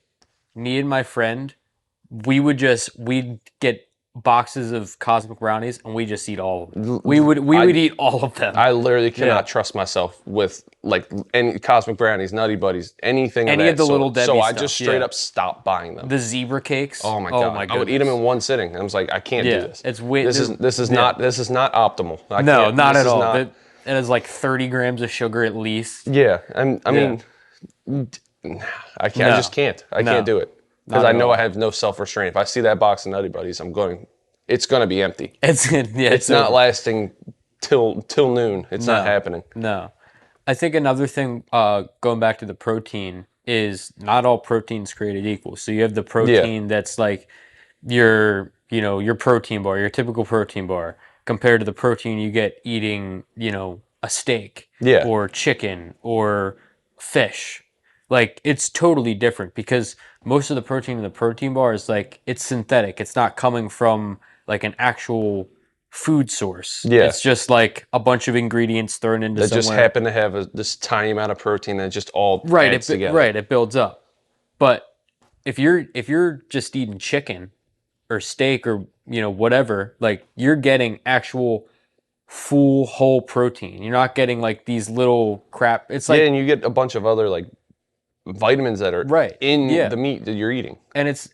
me and my friend, we'd get boxes of cosmic brownies and we just eat all of them. We would eat all of them. I literally cannot trust myself with like any Cosmic Brownies, Nutty Buddies, anything. Any of the Little Debbie So I stuff, just straight up stopped buying them. The zebra cakes. Oh my God! I would eat them in one sitting. I was like, I can't do this. It's weird. This is not optimal. No, not at all. It is like 30 grams of sugar at least. Yeah, and I mean, I can't. I just can't. I can't do it because I know I have no self restraint. If I see that box of Nutty Buddies, it's going to be empty. It's not lasting till noon. It's not happening. No. I think another thing, going back to the protein, is not all protein's created equal. So you have the protein that's like your protein bar, your typical protein bar, compared to the protein you get eating, a steak or chicken or fish. Like it's totally different because most of the protein in the protein bar is like it's synthetic. It's not coming from like an actual food source. Yeah. It's just like a bunch of ingredients thrown into that somewhere. just happen to have this tiny amount of protein that just all adds together. Right, it builds up. But if you're just eating chicken or steak or whatever, like you're getting actual full whole protein. You're not getting like these little crap. It's like and you get a bunch of other like vitamins that are in the meat that you're eating. And it's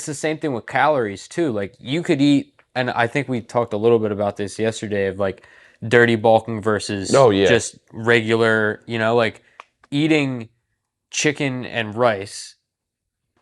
the same thing with calories too. Like you could eat, and I think we talked a little bit about this yesterday of like dirty bulking versus just regular, like eating chicken and rice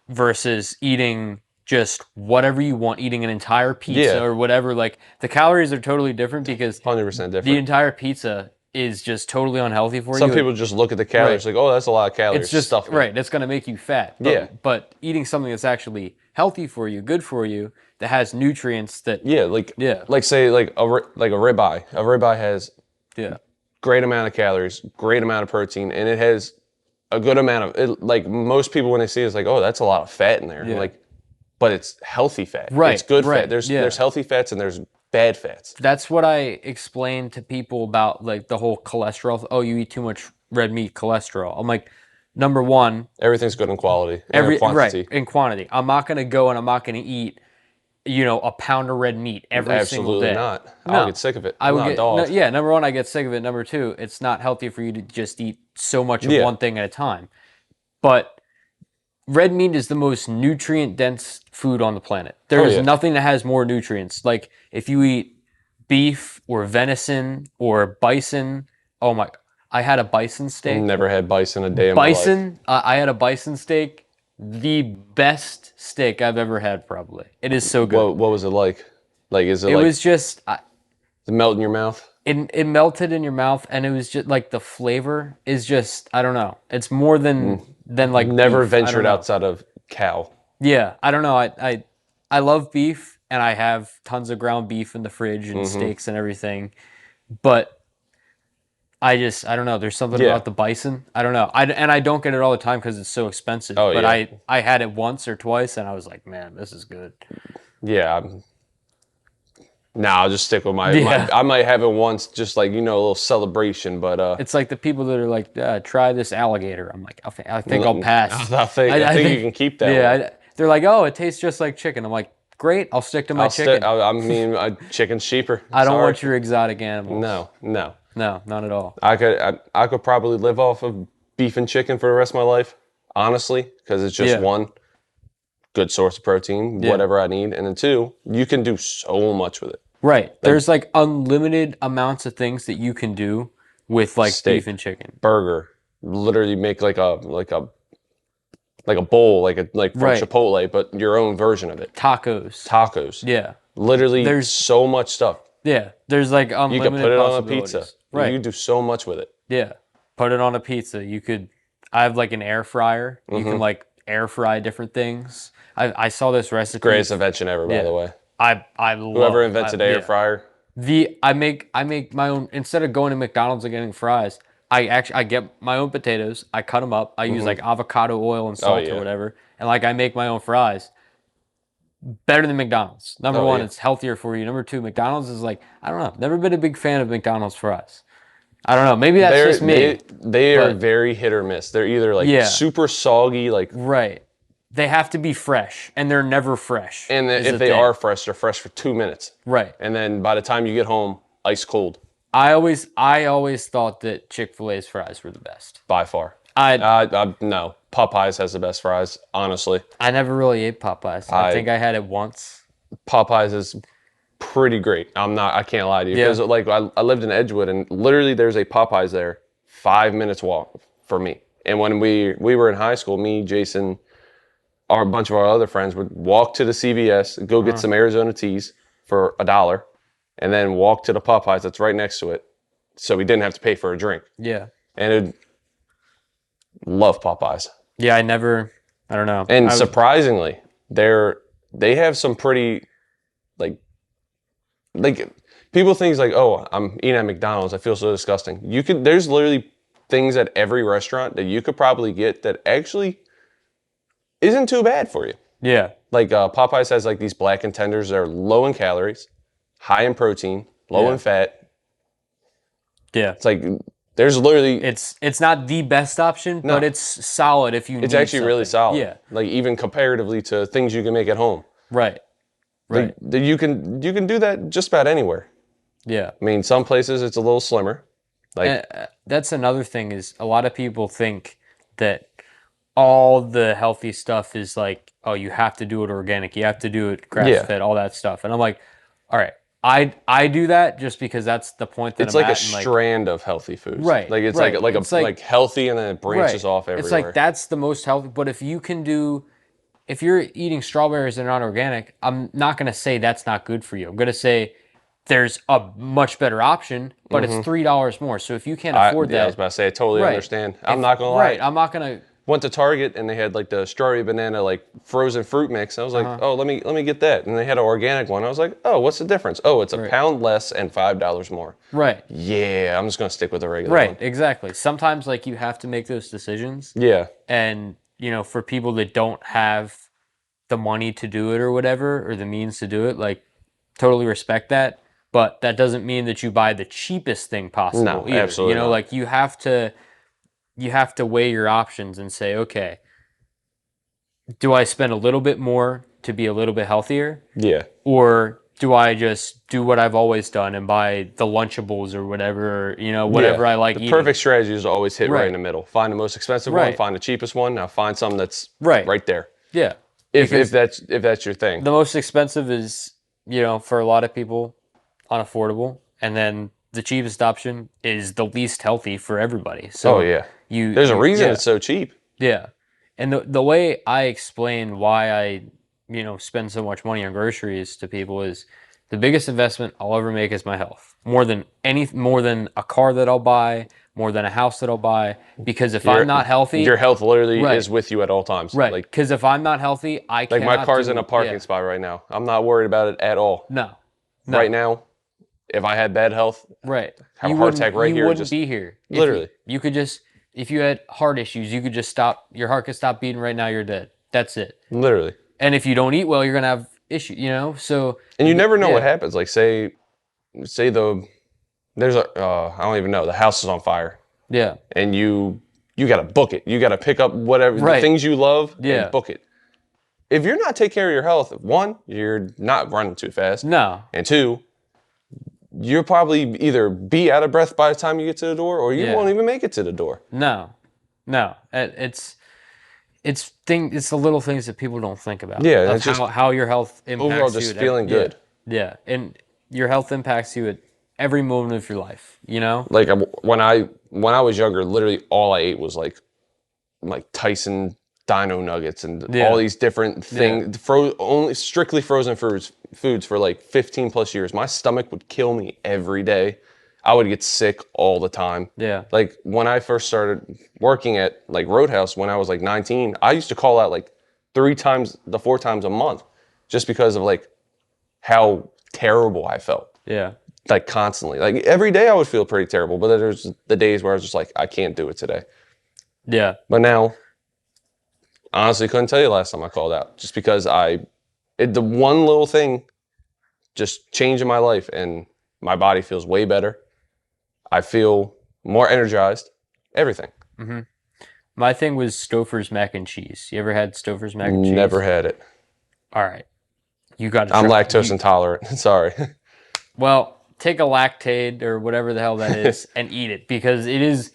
versus eating just whatever you want, eating an entire pizza or whatever. Like the calories are totally different because 100% different. The entire pizza is just totally unhealthy for you. Some people just look at the calories like, oh, that's a lot of calories. It's just stuff. Right. It's going to make you fat. But, but eating something that's actually healthy for you, good for you, that has nutrients that like say like a ribeye. A ribeye has great amount of calories, great amount of protein, and it has a good amount of it. Like most people when they see it, it's like, oh, that's a lot of fat in there. Like, but it's healthy fat. Right. It's good fat. There's healthy fats and there's bad fats. That's what I explain to people about like the whole cholesterol. Oh, you eat too much red meat, cholesterol. I'm like, number one, everything's good in quality. In quantity. Right, in quantity. I'm not going to go and I'm not going to eat, a pound of red meat every single day. Absolutely not. I would get sick of it. Number one, I get sick of it. Number two, it's not healthy for you to just eat so much of one thing at a time. But red meat is the most nutrient-dense food on the planet. There's nothing that has more nutrients. Like if you eat beef or venison or bison, I had a bison steak. Never had bison a day in my life. Bison, I had a bison steak. The best steak I've ever had, probably. It is so good. What was it like? Like, is it It like was just, the melt in your mouth? it melted in your mouth, and it was just like the flavor is just, I don't know. It's more than like Never beef. I don't ventured know. outside of cow. Yeah, I don't know. I love beef, and I have tons of ground beef in the fridge and steaks and everything. But I don't know. There's something Yeah. about the bison. I don't know. I don't get it all the time because it's so expensive. Oh, but yeah. I had it once or twice, and I was like, man, this is good. Yeah. Nah, I'll just stick with Yeah. I might have it once, just like, a little celebration, but It's like the people that are like, try this alligator. I'm like, I think I'll pass. I think you can keep that one. Yeah. They're like, oh, it tastes just like chicken. I'm like, great. I'll stick to my chicken. I mean, chicken's cheaper. I don't Sorry. want your exotic animals. No. No, not at all. I could probably live off of beef and chicken for the rest of my life, honestly, because it's just one, good source of protein, whatever I need, and then two, you can do so much with it. Right. There's like unlimited amounts of things that you can do with like Steak, beef and chicken. burger, literally make like a bowl, like from Right. Chipotle, but your own version of it. Tacos. Yeah. Literally, There's so much stuff. Yeah. There's like You unlimited can put it on a possibilities. pizza. Right. You can do so much with it. Yeah. Put it on a pizza. I have like an air fryer. You can like air fry different things. I saw this recipe. Greatest invention ever, by the way. I love Whoever invented air fryer. I make my own, instead of going to McDonald's and getting fries, I get my own potatoes, I cut them up, I use like avocado oil and salt or whatever, and like I make my own fries. Better than McDonald's. Number one, it's healthier for you. Number two, McDonald's is like, I don't know, never been a big fan of McDonald's fries. I don't know, maybe that's just me. They are very hit or miss. They're either like super soggy, like right. They have to be fresh, and they're never fresh. And if they are fresh, they're fresh for 2 minutes. Right. And then by the time you get home, ice cold. I always thought that Chick-fil-A's fries were the best. By far. No. Popeyes has the best fries, honestly. I never really ate Popeyes. I think I had it once. Popeyes is pretty great. I can't lie to you. Because like I lived in Edgewood, and literally there's a Popeyes there, 5 minutes walk for me. And when we were in high school, me, Jason, a bunch of our other friends would walk to the CVS, go get some Arizona teas for $1, and then walk to the Popeyes that's right next to it, so we didn't have to pay for a drink. Yeah. And love Popeyes. Yeah, I don't know. And surprisingly, they have some pretty like people think like, oh, I'm eating at McDonald's, I feel so disgusting. There's literally things at every restaurant that you could probably get that actually isn't too bad for you. Yeah. Like Popeyes has like these blackened tenders that are low in calories, high in protein, low in fat. Yeah. It's like there's literally it's not the best option, but it's solid if you need it's actually something. really solid. Yeah. Like even comparatively to things you can make at home. Right. Right. Like, you can do that just about anywhere. Yeah. I mean, some places it's a little slimmer. Like that's another thing is a lot of people think that all the healthy stuff is like, oh, you have to do it organic, you have to do it grass-fed, all that stuff. And I'm like, all right, I do that just because that's the point that it's I'm like at. It's like a strand of healthy foods. Right. Like it's right. like healthy and then it branches off everywhere. It's like that's the most healthy. But if you're eating strawberries that are not organic, I'm not going to say that's not good for you. I'm going to say there's a much better option, but it's $3 more. So if you can't afford that, I was about to say I totally understand. I'm not gonna lie. Right, I'm not gonna. Went to Target and they had like the strawberry banana like frozen fruit mix. I was like, oh, let me get that. And they had an organic one. I was like, oh, what's the difference? Oh, it's a pound less and $5 more. Right. Yeah, I'm just gonna stick with the regular one. Right, exactly. Sometimes like you have to make those decisions. Yeah. And for people that don't have the money to do it or whatever, or the means to do it, like totally respect that. But that doesn't mean that you buy the cheapest thing possible either. Absolutely not. Like you have to weigh your options and say, okay, do I spend a little bit more to be a little bit healthier? Yeah. Or do I just do what I've always done and buy the Lunchables or whatever, whatever I like eating? The perfect strategy is to always hit right in the middle. Find the most expensive one, find the cheapest one. Now find something that's right there. Yeah. If that's your thing. The most expensive is, for a lot of people, unaffordable. And then the cheapest option is the least healthy for everybody. Oh So yeah. you There's a you reason yeah. it's so cheap. Yeah. And the way I explain why I, spend so much money on groceries to people is the biggest investment I'll ever make is my health. More than a car that I'll buy, more than a house that I'll buy. Because if I'm Your not your healthy, health literally is right, with you at all times. right. Because if I'm not healthy, I Like my cannot car's in a do, parking spot right now. I'm not worried about it at all. no, Right no, now, if I had bad health, right. have a heart attack right You here, wouldn't just be here if literally. you could just, if you had heart issues, you could just stop, your heart could stop beating right now, you're dead. That's it. Literally. And if you don't eat well, you're gonna have issues, So And you never know what yeah, happens. Like say there's a I don't even know, the house is on fire yeah, and you got to book it. You got to pick up whatever the right, things you love and yeah, book it. If you're not taking care of your health, one, you're not running too fast. no, And two, you'll probably either be out of breath by the time you get to the door or you yeah, won't even make it to the door. no, no. It's the little things that people don't think about Yeah, and of it's just how your health overall impacts you. just feeling Yeah, good. yeah, and your health impacts you at every moment of your life. Like when I was younger, literally all I ate was like Tyson Dino Nuggets and all Yeah, these different yeah, things, only strictly frozen foods for like 15 plus years. My stomach would kill me every day. I would get sick all the time. yeah, Like when I first started working at like Roadhouse when I was like 19, I used to call out like 4 times a month just because of like how terrible I felt. yeah, Like constantly. Like every day I would feel pretty terrible, but then there's the days where I was just like, I can't do it today. yeah, But now honestly couldn't tell you last time I called out just because the one little thing just changed in my life and my body feels way better. I feel more energized, everything. hmm My thing was Stouffer's mac and cheese. You ever had Stouffer's mac and Never cheese? had it. All right, you got to I'm try. lactose intolerant. Sorry. Well, take a Lactaid or whatever the hell that is and eat it because it is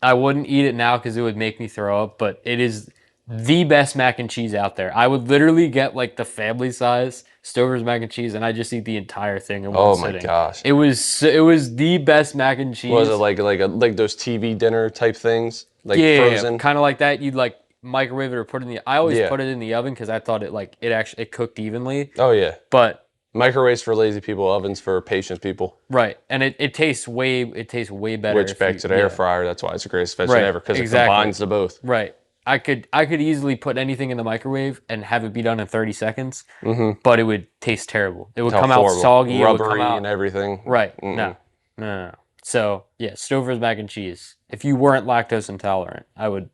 I wouldn't eat it now because it would make me throw up, but it is the best mac and cheese out there. I would literally get like the family size Stover's mac and cheese and I just eat the entire thing in one Oh my sitting. gosh. It was the best mac and Was it cheese. like those TV dinner type things? Like Yeah, frozen? kind of like that. You'd like microwave it or put it in the. I always Yeah. put it in the oven because I thought it cooked evenly. Oh yeah. But Microwaves for lazy people, ovens for patient people. right, and it tastes way better Which if back you to the air fryer, that's why it's the greatest invention right, ever, because it exactly. combines the both. Right. I could easily put anything in the microwave and have it be done in 30 seconds, Mm-hmm. but it would taste terrible. It would How come out horrible. soggy. It would come Rubbery and out everything. right. Mm-mm. No. No, no, no. So yeah, Stover's mac and cheese. If you weren't lactose intolerant, I would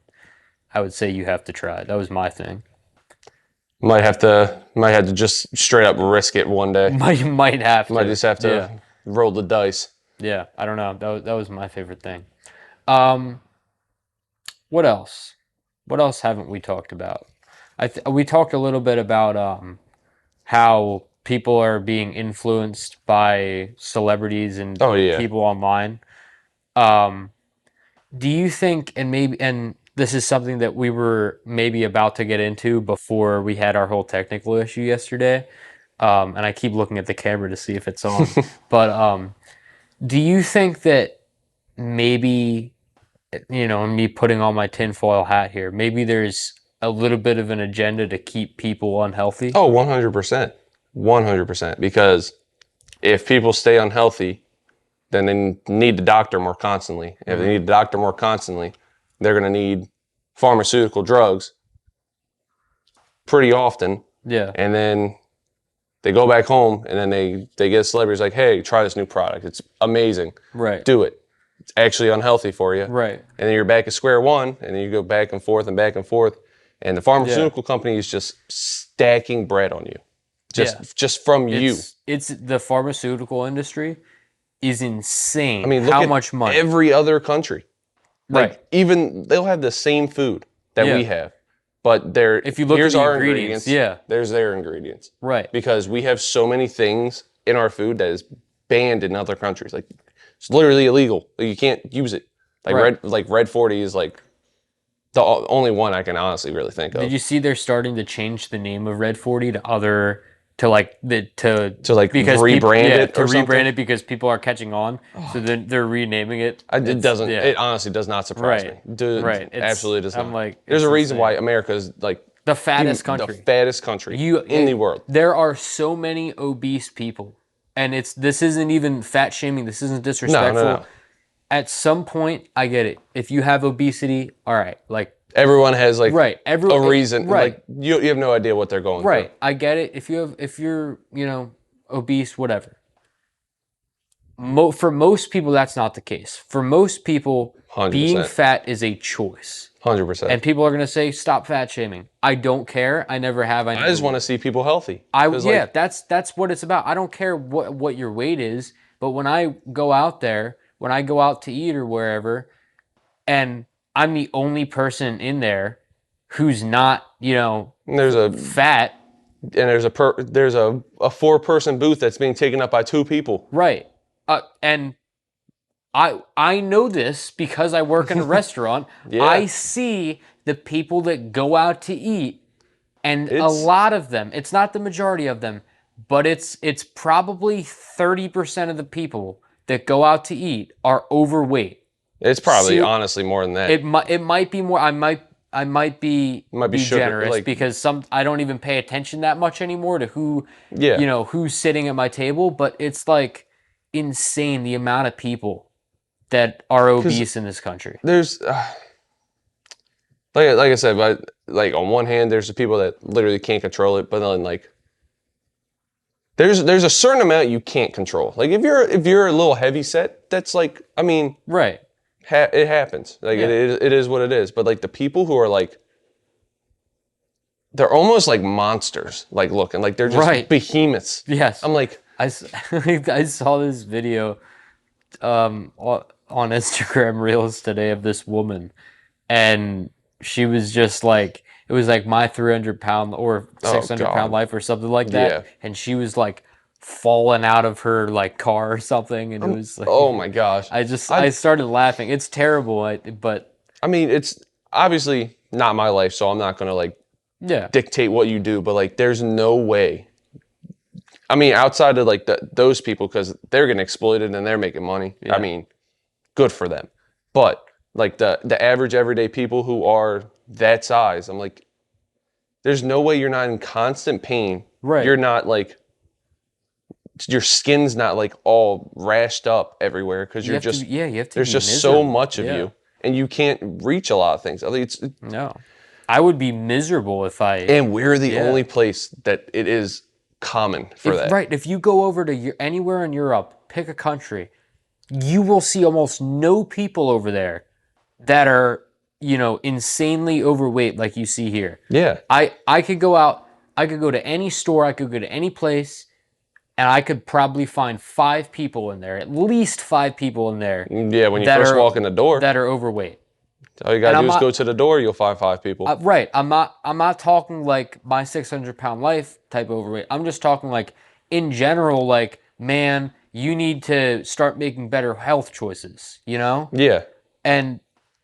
say you have to try it. That was my thing. Might have to just straight up risk it one day. Might have Might to. just have Yeah. to roll the dice. Yeah. I don't know. That was my favorite thing. Um, what else? What else haven't we talked about? We talked a little bit about how people are being influenced by celebrities and Oh yeah. people online. Um, do you think, and this is something that we were maybe about to get into before we had our whole technical issue yesterday, and I keep looking at the camera to see if it's on, but do you think that maybe, me putting on my tinfoil hat here, maybe there's a little bit of an agenda to keep people unhealthy? Oh, 100%. 100%. Because if people stay unhealthy, then they need the doctor more constantly. If they Hmm. need the doctor more constantly, they're going to need pharmaceutical drugs pretty often. Yeah, And then they go back home and then they get celebrities like, hey, try this new product. It's amazing. right, Do it. It's actually unhealthy for you. right. And then you're back at square one and then you go back and forth and back and forth. And the Yeah, pharmaceutical company is just stacking bread on you. yeah. Just from you. It's the pharmaceutical industry is I insane. mean, look How at much money? every other country. Right. Like even they'll have the same food that we Yeah. have, but If you look at here's the our ingredients, yeah. there's their ingredients. Right. Because we have so many things in our food that is banned in other countries. Like it's literally illegal. Like, you can't use it. Like Right. Red 40 is like the only one I can honestly really think Did of. you see they're starting to change the name of Red 40 to other to like because rebrand it to or rebrand something? it because people are catching on. So then they're renaming it. It doesn't. It honestly does not surprise me. Right. Absolutely does I'm not. like, There's it's a reason why insane. America is like The fattest the country. fattest country in the world. There are so many obese people, and this isn't even fat shaming. This isn't disrespectful. No. At some point, I get it. If you have obesity, all right, like Everyone has like a reason. right, Like you have no idea what they're going right. through. I get it. If you're obese, whatever. For most people, that's not the case. For most people, 100%. being fat is a choice. 100%. And people are gonna say, "Stop fat shaming." I don't care. I never have. I just want to see people healthy. That's what it's about. I don't care what your weight is, but when I go out there, when I go out to eat or wherever, and I'm the only person in there who's not, There's a fat. and there's a 4-person booth that's being taken up by 2 people. Right. And I know this because I work in a restaurant. Yeah. I see the people that go out to eat, and a lot of them, it's not the majority of them, but it's probably 30% of the people that go out to eat are overweight. It's probably honestly more than that. It might be more. I might be sugar, generous like, because I don't even pay attention that much anymore to who Yeah. who's sitting at my table, but it's like insane the amount of people that are obese in this country. There's like I said, but like on one hand, there's the people that literally can't control it, but then like there's a certain amount you can't control. Like if you're a little heavy set, that's like, I mean, Right. it happens. Like Yeah. it is what it is. But like the people who are like, they're almost like monsters, like looking like they're just behemoths. Yes. I'm like, I saw this video on Instagram Reels today of this woman, and she was just like, it was like my 300-pound or 600-pound life or something like that, Yeah. and she was like falling out of her like car or something, and it was like, oh my gosh. I started laughing. It's terrible, but I mean, it's obviously not my life, so I'm not gonna like dictate what you do, but like there's no way. I mean, outside of like those people, because they're getting exploited and they're making money. Yeah. I mean, good for them. But like the average everyday people who are that size, I'm like, there's no way you're not in constant pain. Right. You're not like, your skin's not like all rashed up everywhere because you have to there's be just so miserable. much of you, and you can't reach a lot of things. I mean, No, I would be miserable if I. And we're the only place that it is common for that. Right. If you go over to anywhere in Europe, pick a country, you will see almost no people over there that are, insanely overweight like you see here. Yeah. I could go out, I could go to any store, I could go to any place, and I could probably find 5 people in there, at least 5 people in there. Yeah, when you first walk in the door. That are overweight. All you gotta do is go to the door, you'll find 5 people. Right. I'm not talking like my 600-pound life type overweight. I'm just talking like in general, like, man, you need to start making better health choices, Yeah. And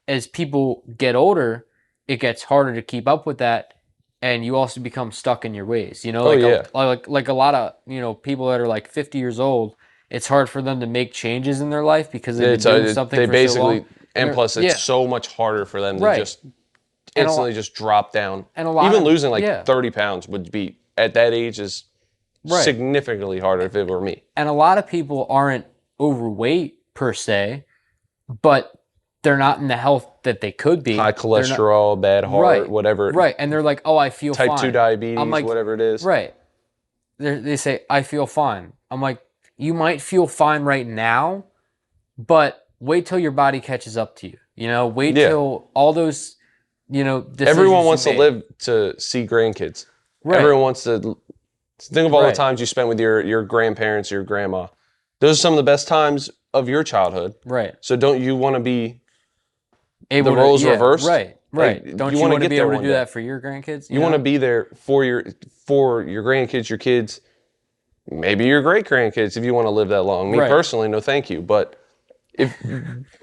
as people get older, it gets harder to keep up with that, and you also become stuck in your ways. Like a lot of people that are like 50 years old, it's hard for them to make changes in their life because they've been doing something for so long. And plus, it's so much harder for them to just instantly just drop down. And even losing like 30 pounds would be, at that age, is significantly harder if it were me. And a lot of people aren't overweight per se, but they're not in the health that they could be. High cholesterol, bad heart, whatever. Right. And they're like, oh, I feel fine. Type 2 diabetes, like, whatever it is. Right. They say, I feel fine. I'm like, you might feel fine right now, but wait till your body catches up to you. Wait till all those, everyone wants to live to see grandkids. Right. Everyone wants to think of all the times you spent with your grandparents, your grandma. Those are some of the best times of your childhood. Right. So don't you want to be able the roles reversed? Right. Right. Like, don't you want to be able to do that for your grandkids? You want to be there for your grandkids, your kids, maybe your great grandkids if you want to live that long. Me personally, no thank you. But if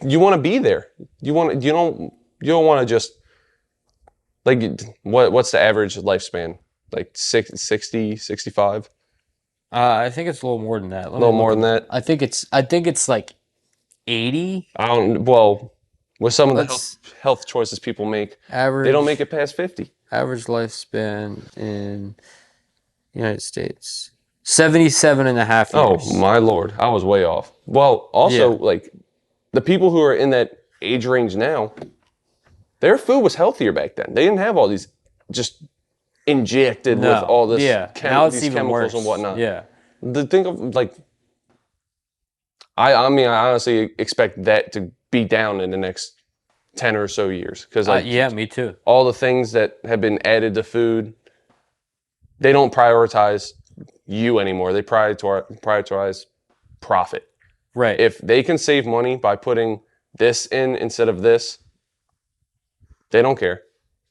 you want to be there, you don't want to just, like, what's the average lifespan? Like 60, 65? I think it's a little more than that. A Let me little look more it than up. that. I think it's like 80. I don't. Well, with some of the Let's health choices people make, they don't make average it past 50. average lifespan in United States. 77 and a half Oh years. my lord, I was way off. Well, also Yeah. like the people who are in that age range now, their food was healthier back then. They didn't have all these just injected with No. all this Yeah. Now it's these even chemicals and worse. whatnot. Yeah. The thing of like, I mean, I honestly expect that to be down in the next 10 or so years because like Yeah, me too. all the things that have been added to food, they don't prioritize you anymore. They prioritize profit. Right. If they can save money by putting this in instead of this, they don't care.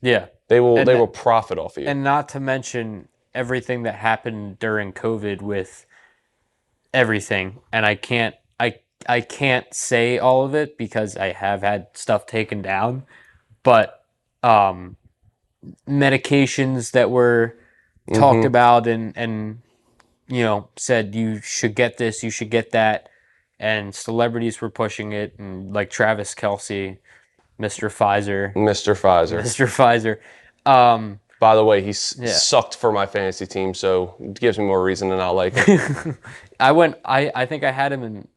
Yeah. They And will profit off of you. and not to mention everything that happened during COVID with everything. And I can't say all of it because I have had stuff taken down, but um medications that were talked Mm-hmm. about and said you should get this, you should get that, and celebrities were pushing it, and like Travis Kelsey, Mr. Pfizer, Mr. Pfizer. Mr. Pfizer. Um, By the way, he yeah. sucked for my fantasy team, so it gives me more reason to not like him. I think I had him in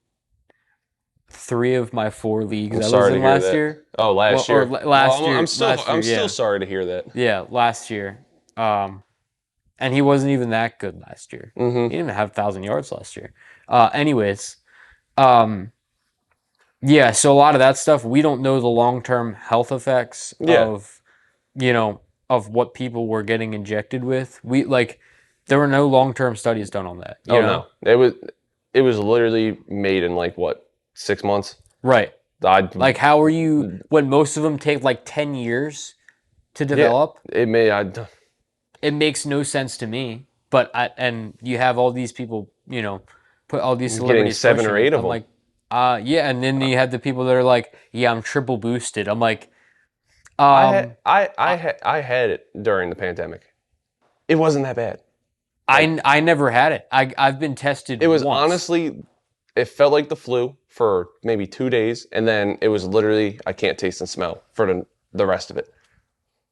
3 of my 4 leagues I'm I was sorry to in hear last that. year. Oh, Well, last or year. last year, last year, I'm still yeah, sorry to hear that. yeah, last year. And he wasn't even that good last year. Mm-hmm. He didn't even have 1,000 yards last year. Anyways, um, yeah. So a lot of that stuff, we don't know the long-term health effects Yeah. of what people were getting injected with. There were no long-term studies done on that. Oh no, it was literally made in like what 6 months. Right. I Like, how are you when most of them take like 10 years to yeah. develop? It may It makes no sense to me. And you have all these people, put all these getting celebrities 7 or 8 pushing it. of I'm them. like, yeah. And then you have the people that are like, yeah, I'm triple boosted. I'm like, I, I had it during the pandemic. It wasn't that bad. I never had it. I've been tested It was once. honestly, it felt like the flu for maybe 2 days, and then it was literally I can't taste and smell for the rest of it.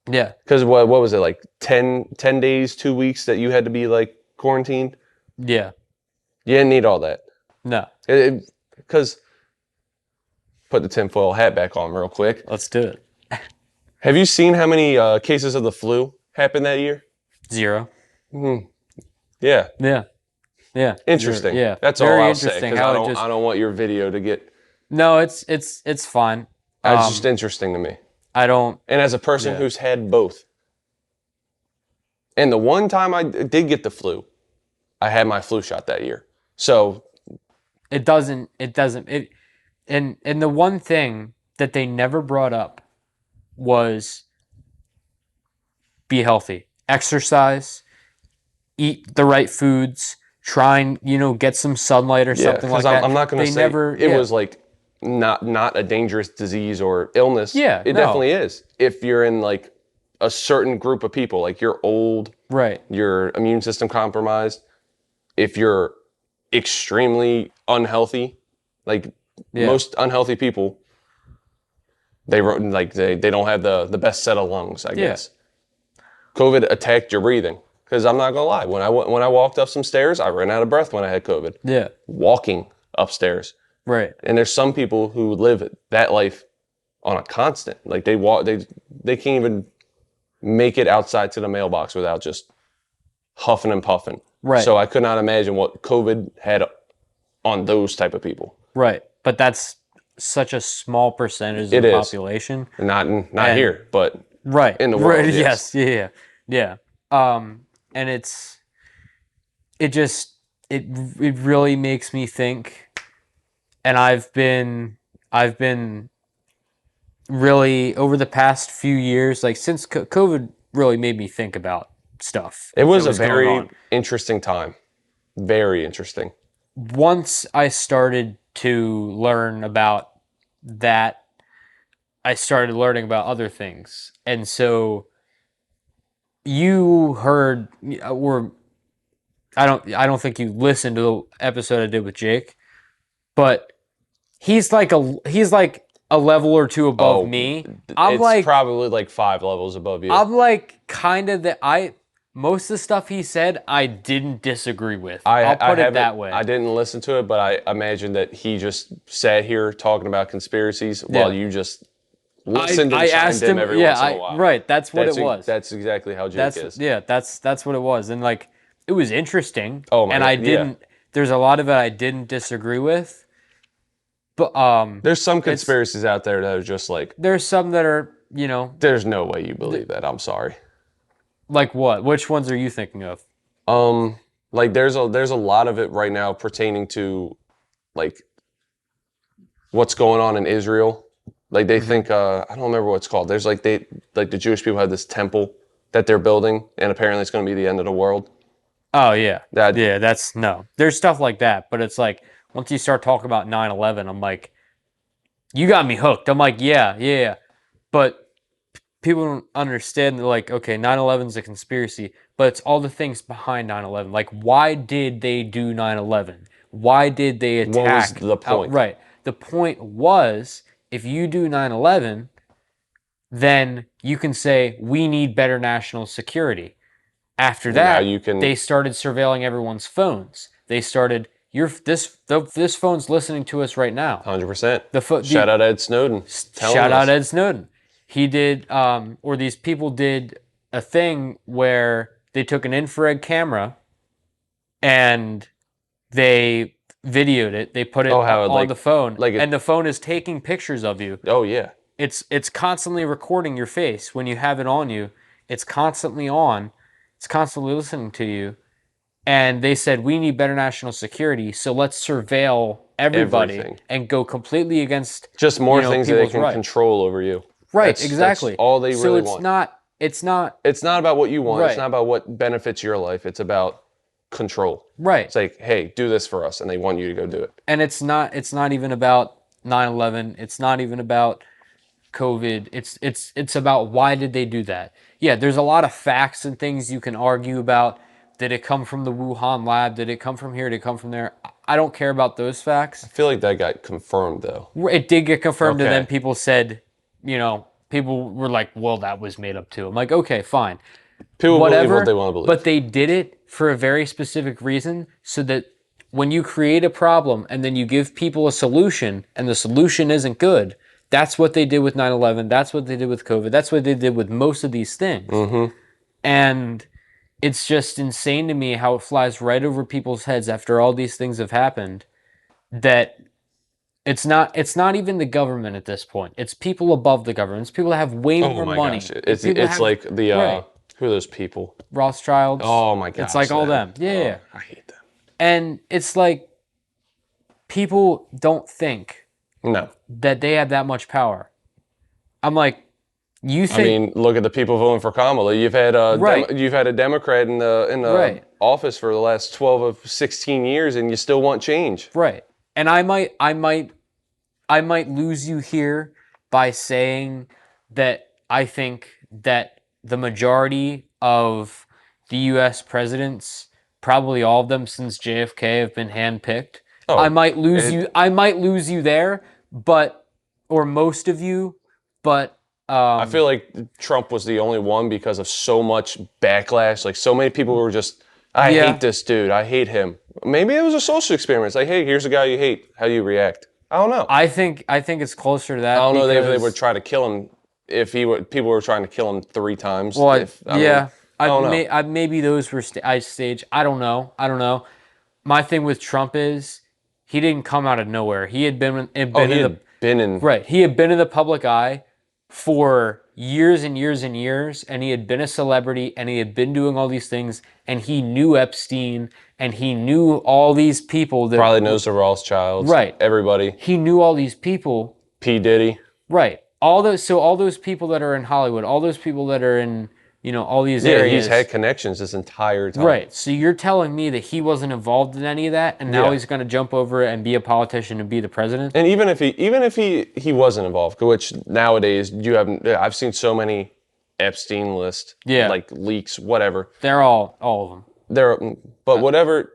Yeah, Because what was it like 10 days, 2 weeks that you had to be like quarantined? yeah, You didn't need all that. no. Because put the tinfoil hat back on real quick. Let's do it. Have you seen how many cases of the flu happened that year? 0. Yeah, Yeah, yeah, 0. interesting. Yeah, That's all very I'll say interesting because how it just. I don't want your video to get. No, it's fine. It's just interesting to me. I don't. And as a person Yeah. who's had both, and the one time I did get the flu, I had my flu shot that year. So It doesn't. It doesn't. And the one thing that they never brought up was be healthy, exercise, eat the right foods, try and get some sunlight or yeah, something like because that. I'm not going They to say never. it Yeah. was like not a dangerous disease or illness. Yeah. It No. definitely is if you're in like a certain group of people, like you're old, Right. your immune system compromised. If you're extremely unhealthy, like Yeah. most unhealthy people, they don't have the best set of lungs, I Yeah. guess. COVID attacked your breathing because I'm not gonna lie. When I walked up some stairs, I ran out of breath when I had COVID. Yeah. Walking upstairs, Right. and there's some people who live that life on a constant. Like they can't even make it outside to the mailbox without just huffing and puffing. Right. So I could not imagine what COVID had on those type of people. Right. But that's such a small percentage of It the is. population. Not And- here, but Right. in the world, Right. yes. Yes. Yeah. And it really makes me think, and I've been really over the past few years, like since COVID really made me think about stuff. It was that a going very on. interesting time. Very interesting. Once I started to learn about that, I started learning about other things. And so you heard, or I don't think you listened to the episode I did with Jake, but he's like a level or two above Oh, me. it's probably like 5 levels above you. I'm like kind of most of the stuff he said I didn't disagree with. I'll I put it haven't, that way. I didn't listen to it, but I imagine that he just sat here talking about conspiracies while Yeah. you just listened and I chimed asked in him, every yeah, once in a while. right, that's what it was. That's exactly how Jake is. That's what it was. And like it was interesting. Oh my and God, yeah. there's a lot of it I didn't disagree with. But There's some conspiracies out there that are just like, there's some that are, there's no way you believe that. I'm sorry. like what? Which ones are you thinking of? Like there's a lot of it right now pertaining to like what's going on in Israel. Like they think I don't remember what it's called. There's like the Jewish people have this temple that they're building, and apparently it's going to be the end of the world. Oh yeah. That Yeah, that's no. There's stuff like that, but it's like once you start talking about 9/11, I'm like, you got me hooked. I'm like, yeah, yeah, yeah. But people don't understand that, like, okay, 9/11 is a conspiracy, but it's all the things behind 9/11. Like, why did they do 9/11? Why did they attack? What was the point? Right. The point was, if you do 9/11, then you can say we need better national security. After Now that, you can they started surveilling everyone's phones. They started this phone's listening to us right now. 100%. Shout out Ed Snowden. Shout out Ed Snowden. He did, or these people did a thing where they took an infrared camera and they videoed it. They put it on the phone, and the phone is taking pictures of you. Oh yeah. It's constantly recording your face when you have it on you. It's constantly on. It's constantly listening to you. And they said, we need better national security, so let's surveil everybody Everything. and go completely against just more things that they people's can control over you. Right, exactly. That's all they really want. It's not about what you want. Right. It's not about what benefits your life. It's about control. right. It's like, hey, do this for us, and they want you to go do it. And it's not even about 9/11. It's not even about COVID. It's about why did they do that? Yeah, there's a lot of facts and things you can argue about. Did it come from the Wuhan lab? Did it come from here? Did it come from there? I don't care about those facts. I feel like that got confirmed though. It did get confirmed, Okay. and then people said, people were like, well, that was made up too. I'm like, okay, fine. People Whatever, believe what they want to believe. but they did it for a very specific reason, so that when you create a problem and then you give people a solution and the solution isn't good, that's what they did with 9/11. That's what they did with COVID. That's what they did with most of these things. Mm-hmm. And it's just insane to me how it flies right over people's heads after all these things have happened, that it's not even the government at this point. It's people above the government. It's people that have way more money. Gosh. It's like the right. who are those people? Rothschilds. Oh my gosh. It's like all them. Yeah. I hate them. And it's like people don't think No. that they have that much power. I'm like, you think? I mean, look at the people voting for Kamala. You've had Right. you've had a Democrat in the Right. office for the last 12 of 16 years, and you still want change. Right. And I might lose you here by saying that I think that the majority of the U.S. presidents, probably all of them since JFK, have been handpicked. Oh, I might lose you. I might lose you there, or most of you, but. I feel like Trump was the only one because of so much backlash. Like so many people were just, I hate this dude. I hate him. Maybe it was a social experiment. It's like, hey, here's a guy you hate. How do you react? I don't know. I think it's closer to that. I don't know if they would try to kill him. If people were trying to kill him 3 times. Well, I don't know. Maybe those were staged. I don't know. My thing with Trump is he didn't come out of nowhere. He had been right. He had been in the public eye for years and years and years, and he had been a celebrity, and he had been doing all these things, and he knew Epstein, and he knew all these people that probably knows the Rothschilds. Right. Everybody. He knew all these people. P. Diddy. Right. All those people that are in Hollywood, all those people that are in, all these areas. Yeah, he's had connections this entire time. Right. So you're telling me that he wasn't involved in any of that, and now he's going to jump over and be a politician and be the president? And even if he wasn't involved, which nowadays I've seen so many Epstein list, like leaks, whatever. They're all of them. whatever.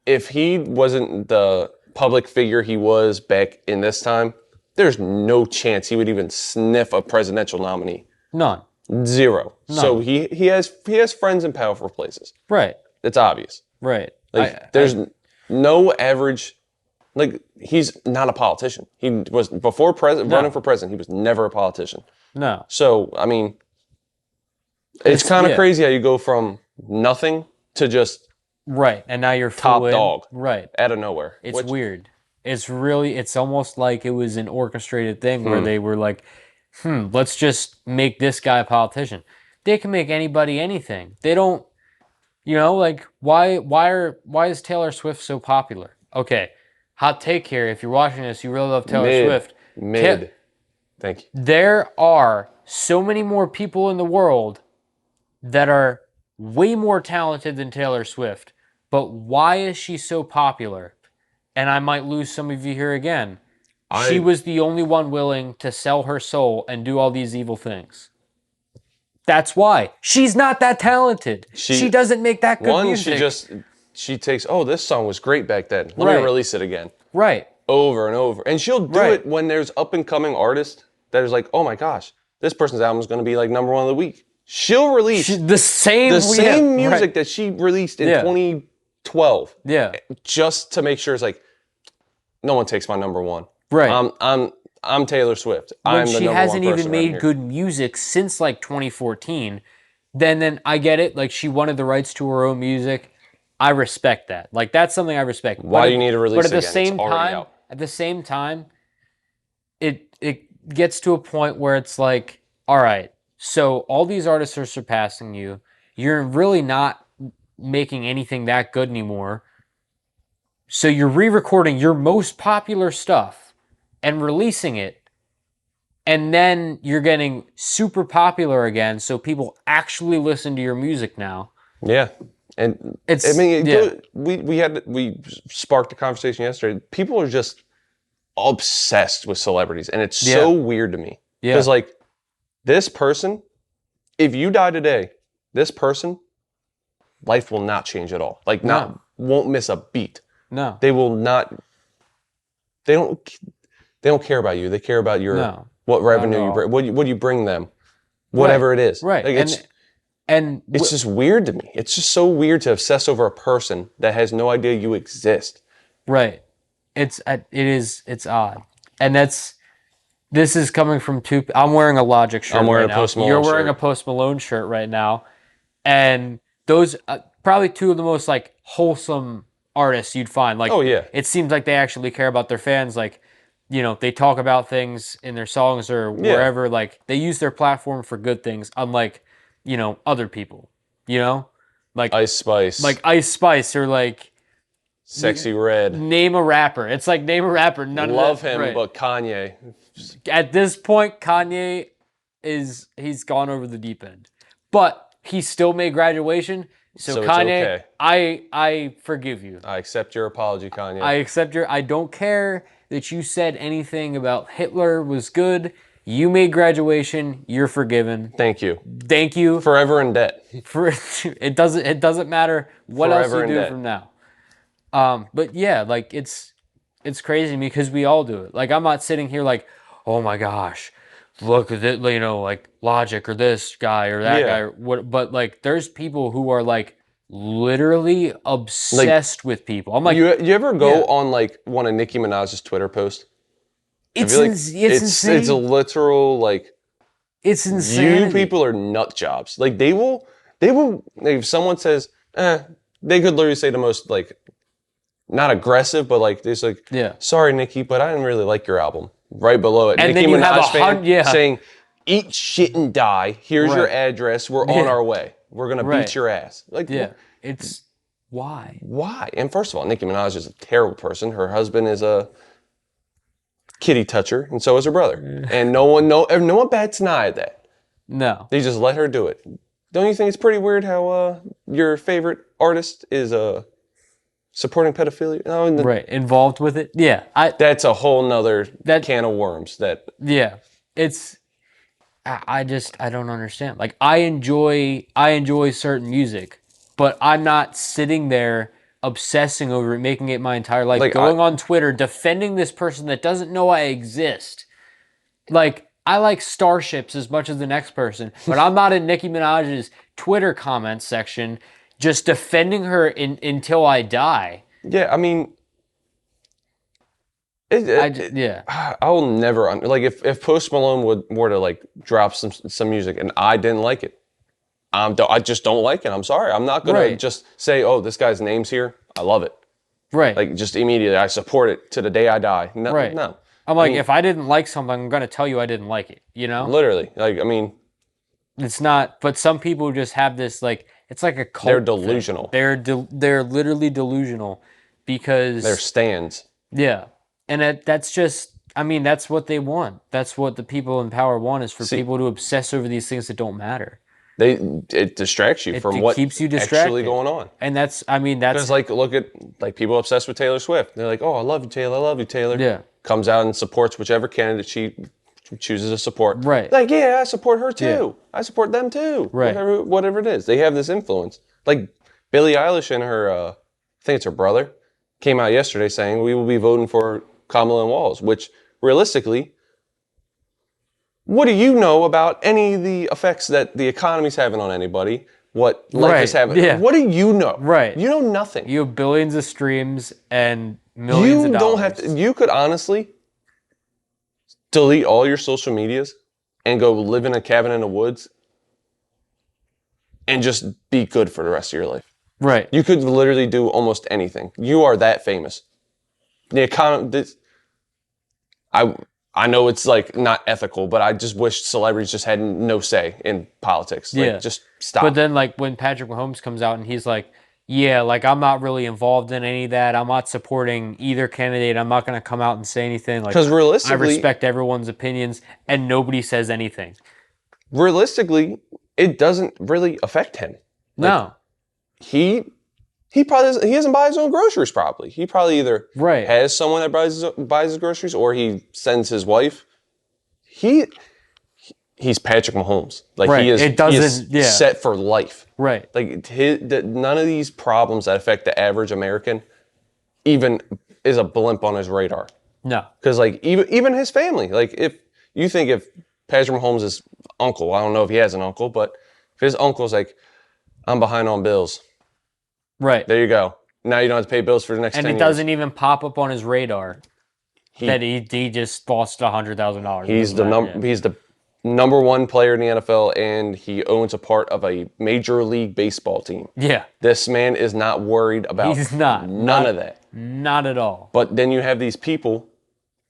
If he wasn't the public figure he was back in this time, there's no chance he would even sniff a presidential nominee. None. Zero. None. So he has friends in powerful places. Right. It's obvious. Right. Like there's no average. Like he's not a politician. He was before running for president. He was never a politician. No. So I mean, it's kind of crazy how you go from nothing to just. Right, and now you're top dog. Right. Out of nowhere. It's weird. It's almost like it was an orchestrated thing where they were like, let's just make this guy a politician. They can make anybody anything. They don't, like, why is Taylor Swift so popular? Okay, hot take here. If you're watching this, you really love Taylor Swift. Thank you. There are so many more people in the world that are way more talented than Taylor Swift, but why is she so popular? And I might lose some of you here again. She was the only one willing to sell her soul and do all these evil things. That's why. She's not that talented. She doesn't make that good music. She takes, this song was great back then. Let me release it again. Right. Over and over. And she'll do it when there's up and coming artists that is like, oh my gosh, this person's album is going to be like number one of the week. She'll release the same music that she released in 2012. Yeah. Just to make sure it's like, no one takes my number one. Right. I'm Taylor Swift. When she hasn't even made good music since like 2014, then I get it. Like she wanted the rights to her own music. I respect that. Like that's something I respect. Why do you need to release it again? At the same time, it gets to a point where it's like, all right, so all these artists are surpassing you. You're really not making anything that good anymore. So you're re-recording your most popular stuff and releasing it. And then you're getting super popular again. So people actually listen to your music now. Yeah. And we sparked a conversation yesterday. People are just obsessed with celebrities. And it's so weird to me. Yeah. Because like, this person, if you die today, this person, life will not change at all. Like, won't miss a beat. No. They will not. They don't care about you. They care about your what revenue you bring. What you bring them, whatever it is. Right. Like it's just weird to me. It's just so weird to obsess over a person that has no idea you exist. Right. It's odd, and this is coming from two. I'm wearing a Logic shirt. I'm wearing a Post Malone shirt. You're wearing a Post Malone shirt right now, and those probably two of the most like wholesome artists you'd find. Like, it seems like they actually care about their fans. Like, they talk about things in their songs or wherever. Like, they use their platform for good things, unlike other people. Like Ice Spice, or like Sexy Red. Name a rapper. It's like name a rapper. Love him, but Kanye. At this point, Kanye he's gone over the deep end, but he still made Graduation. So Kanye, okay. I forgive you. I accept your apology, Kanye. I don't care that you said anything about Hitler was good. You made Graduation. You're forgiven. Thank you. Thank you. Forever in debt. It doesn't matter what Forever else you do from now. But yeah, like it's crazy to me because we all do it. Like I'm not sitting here like, oh my gosh, look at it, like Logic or this guy or that guy or what. But like, there's people who are like literally obsessed with people. I'm like, you ever go on like one of Nicki Minaj's Twitter posts? It's insane. It's a literal like. It's insane. You people are nut jobs. Like they will. If someone says, they could literally say the most like. Not aggressive, but like there's like, sorry, Nicki, but I didn't really like your album. Right below it, and Nicki then you Minaj have fan saying, "Eat shit and die. Here's your address. We're on our way. We're gonna beat your ass." Like, it's why? Why? And first of all, Nicki Minaj is a terrible person. Her husband is a kitty toucher, and so is her brother. And no one bats an eye at that. No, they just let her do it. Don't you think it's pretty weird how your favorite artist is supporting pedophilia? Right, involved with it. Yeah, that's a whole nother can of worms. It's. I don't understand. Like I enjoy certain music, but I'm not sitting there obsessing over it, making it my entire life, Like going on Twitter, defending this person that doesn't know I exist. Like, I like starships as much as the next person, but I'm not in Nicki Minaj's Twitter comments section just defending her until I die. yeah, I mean, Yeah. I will never like if Post Malone were to like drop some music and I didn't like it, I just don't like it. I'm sorry. I'm not gonna just say, oh, this guy's name's here. I love it. Right. Like just immediately, I support it to the day I die. No, Right. no. I'm like, if I didn't like something, I'm gonna tell you I didn't like it. You know? Literally, like I mean, It's not. But some people just have this like it's like a cult. they're delusional. They're literally delusional because They're stands. Yeah, and that's just. I mean, that's what they want. That's what the people in power want is for people to obsess over these things that don't matter. It distracts you from what keeps you distracted. Actually going on. And that's, I mean, that's because like look at like people obsessed with Taylor Swift. They're like, oh, I love you, Taylor. I love you, Taylor. Yeah. Comes out and supports whichever candidate she chooses to support. Right. Like, yeah, I support her too. Yeah. I support them too. Right. Whatever it is, they have this influence. Like Billie Eilish and her, I think it's her brother, came out yesterday saying we will be voting for Kamala Walls, which realistically, what do you know about any of the effects that the economy's having on anybody? What life is having? Yeah. What do you know? Right. You know nothing. You have billions of streams and millions of dollars. You don't have to. You could honestly delete all your social medias and go live in a cabin in the woods and just be good for the rest of your life. Right. You could literally do almost anything. You are that famous. The economy. I know it's like not ethical, but I just wish celebrities just had no say in politics. Like, Yeah. just stop. But then like when Patrick Mahomes comes out and he's like, yeah, like I'm not really involved in any of that. I'm not supporting either candidate. I'm not going to come out and say anything. Like, because realistically, I respect everyone's opinions and nobody says anything. Realistically, it doesn't really affect him. Like, no. He probably doesn't, he doesn't buy his own groceries probably. He probably either has someone that buys his groceries or he sends his wife. He's Patrick Mahomes. Like he is set for life. Right. Like none of these problems that affect the average American even is a blimp on his radar. No. Because like even his family, like if Patrick Mahomes' uncle, I don't know if he has an uncle, but if his uncle's like, I'm behind on bills. Right. There you go. Now you don't have to pay bills for the next 10 years. And it doesn't even pop up on his radar that he just lost $100,000. He's the number one player in the NFL, and he owns a part of a major league baseball team. Yeah. This man is not worried about none of that. Not at all. But then you have these people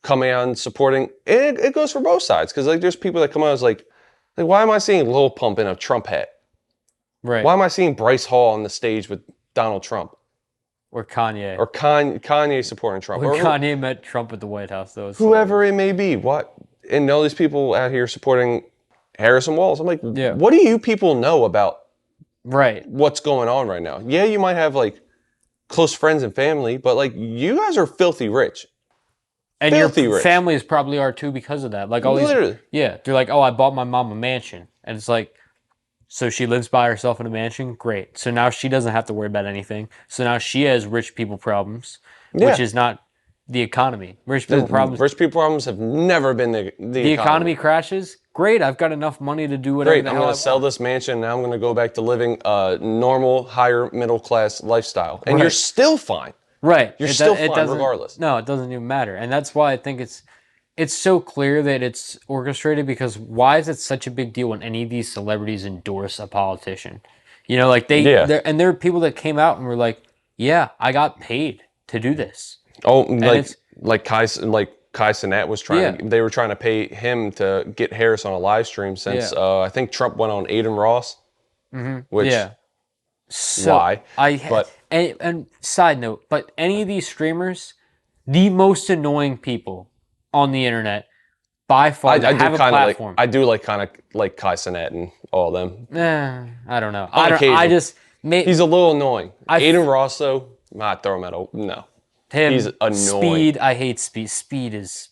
coming out and supporting. It goes for both sides because like there's people that come out as like why am I seeing Lil Pump in a Trump hat? Right. Why am I seeing Bryce Hall on the stage with Donald Trump? Or Kanye. Or Kanye supporting Trump. Or Kanye met Trump at the White House, though. Whoever it may be. What? And all these people out here supporting Harrison Walls. I'm like, what do you people know about what's going on right now? Yeah, you might have like close friends and family, but like you guys are filthy rich. And your families probably are too because of that. Like all these, they're like, oh, I bought my mom a mansion. And it's like, so she lives by herself in a mansion? Great. So now she doesn't have to worry about anything. So now she has rich people problems, which is not the economy. Rich people problems have never been the economy crashes. Great. I've got enough money to do whatever the hell I want. I'm going to sell this mansion. Now I'm going to go back to living a normal, higher middle class lifestyle. And you're still fine. Right. You're still fine regardless. No, it doesn't even matter. And that's why I think it's so clear that it's orchestrated because why is it such a big deal when any of these celebrities endorse a politician? You know, like there are people that came out and were like, yeah, I got paid to do this. Oh, like Kai Cenat was they were trying to pay him to get Harris on a live stream since I think Trump went on Aiden Ross. Which why? And side note, but any of these streamers, the most annoying people on the internet by far that have a platform. I do kind of like Kai Cenat and all of them. I don't know. He's a little annoying. Aiden Ross though, not throw him out. No. He's annoying. Speed, I hate Speed. Speed is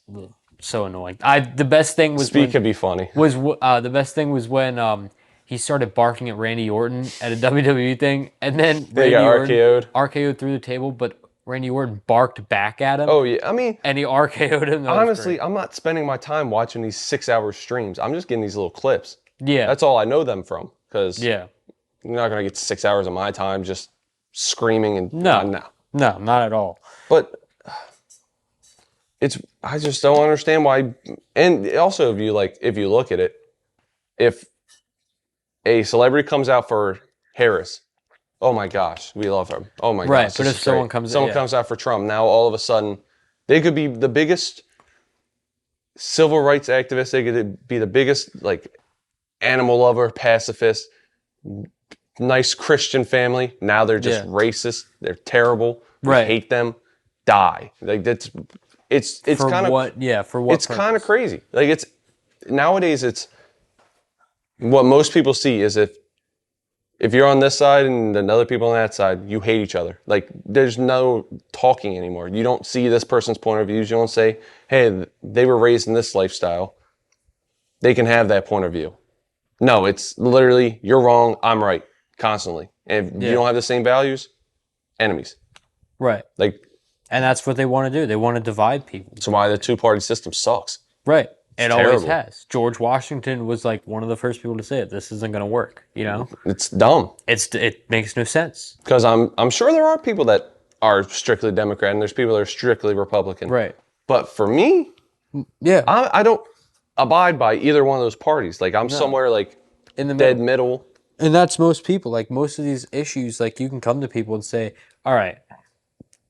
so annoying. The best thing was Speed could be funny. The best thing was when he started barking at Randy Orton at a WWE thing, and then They Randy got Orton RKO'd. RKO'd through the table, but Randy Orton barked back at him, Oh yeah, I mean, and he RKO'd him. That was honestly, great. I'm not spending my time watching these 6-hour streams. I'm just getting these little clips. Yeah, That's all I know them from. Because yeah. you're not gonna get 6 hours of my time just screaming and No, no. no, not at all. But I just don't understand why. And also, if you look at it, if a celebrity comes out for Harris, oh my gosh, we love him. Oh my Right, gosh, but this if is someone great. comes, Someone yeah. comes out for Trump, now all of a sudden they could be the biggest civil rights activist. They could be the biggest like animal lover, pacifist, nice Christian family. Now they're just Yeah. racist. They're terrible. We Right. hate them. Die. Like it's for kind of what? Yeah, for what? it's kind of purpose? crazy. Like nowadays it's what most people see is if you're on this side and then other people on that side, you hate each other. Like there's no talking anymore. You don't see this person's point of views. You don't say, hey, they were raised in this lifestyle. They can have that point of view. No, it's literally you're wrong, I'm right, constantly. And if you Yeah. don't have the same values, enemies. Right. Like And that's what they want to do. They want to divide people. that's why the two-party system sucks. Right. It always terrible. has. George Washington was like one of the first people to say it. This isn't going to work. You know, It's dumb. it makes no sense. Because I'm sure there are people that are strictly Democrat and there's people that are strictly Republican. Right. But for me, Yeah. I don't abide by either one of those parties. Like I'm somewhere like In the dead middle. middle. And that's most people. Like most of these issues, like you can come to people and say, all right,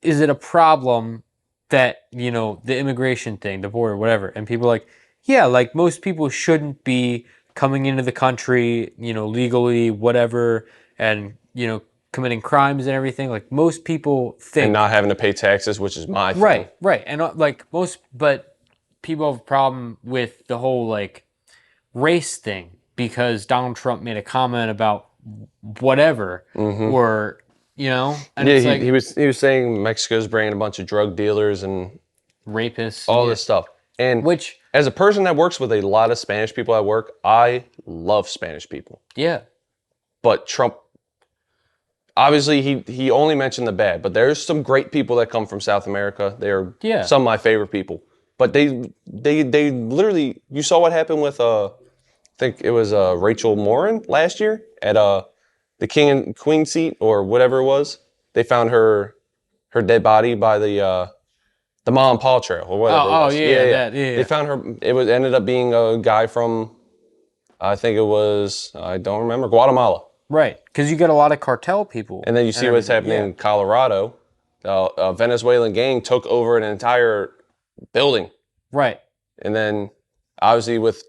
is it a problem that, you know, the immigration thing, the border, whatever? And people are like, yeah, like most people shouldn't be coming into the country, you know, legally, whatever, and, you know, committing crimes and everything. Like most people think. And not having to pay taxes, which is my thing. Right, right. And like most, but people have a problem with the whole like race thing because Donald Trump made a comment about whatever, or, you know, and Yeah, it's like he was saying Mexico's bringing a bunch of drug dealers and rapists, all yeah. this stuff. And Which, as a person that works with a lot of Spanish people at work, I love Spanish people. yeah, But Trump, obviously, he only mentioned the bad. But there's some great people that come from South America. They're Yeah. some of my favorite people. But they literally, you saw what happened with I think it was Rachel Morin last year at the king and queen seat or whatever it was. They found her dead body by the mom and paw trail or whatever. Oh, it was. yeah, that, yeah. They found her. Ended up being a guy from, I think it was, I don't remember, Guatemala. right. Because you get a lot of cartel people. And then you see what's everything, happening in Colorado. A Venezuelan gang took over an entire building. Right. And then, obviously, with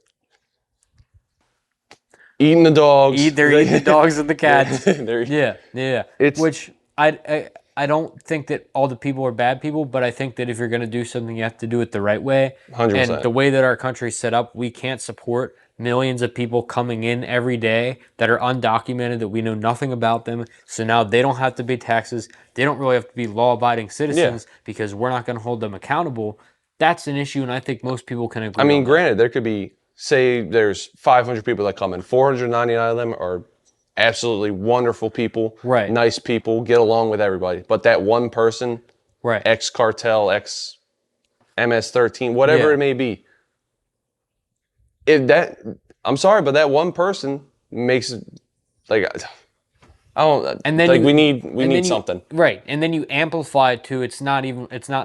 eating the dogs. They're eating the dogs and the cats. They're- Yeah, yeah. It's- Which I don't think that all the people are bad people, but I think that if you're going to do something, you have to do it the right way. 100%. And the way that our country's set up, we can't support millions of people coming in every day that are undocumented, that we know nothing about them. So now they don't have to pay taxes. They don't really have to be law-abiding citizens because we're not going to hold them accountable. That's an issue, and I think most people can agree I mean, on that. granted, there could be, say, there's 500 people that come in. 499 of them are absolutely wonderful people, Right. nice people, get along with everybody. But that one person, Right. ex-cartel, ex-MS-13, whatever Yeah. it may be, I'm sorry, but that one person makes it, like, I don't, And then like, you- we need and then you- something. Right. And then you amplify it to it's not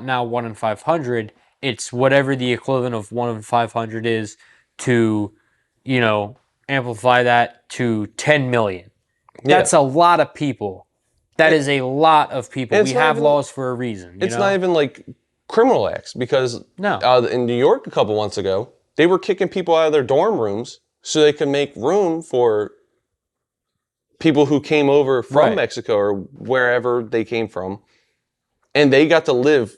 now 1 in 500. It's whatever the equivalent of 1 in 500 is to, you know, amplify that to 10 million. That's a lot of people. That is a lot of people. it's We not have even- laws for a reason. It's not even like criminal acts because No. in New York a couple months ago, they were kicking people out of their dorm rooms so they could make room for people who came over from Right. Mexico or wherever they came from, and they got to live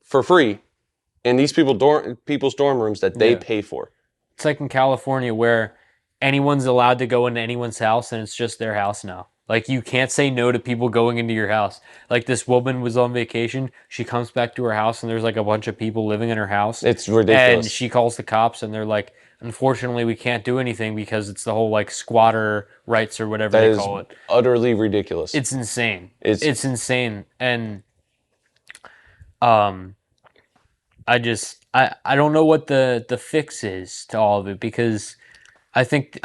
for free in these people's dorm rooms that they Yeah. pay for. It's like in California where anyone's allowed to go into anyone's house and it's just their house now. Like you can't say no to people going into your house. Like this woman was on vacation. She comes back to her house and there's like a bunch of people living in her house. It's ridiculous. And she calls the cops and they're like, unfortunately we can't do anything because it's the whole like squatter rights or whatever That they is call it. utterly ridiculous. It's insane. It's It's insane. And um I don't know what the fix is to all of it, because I think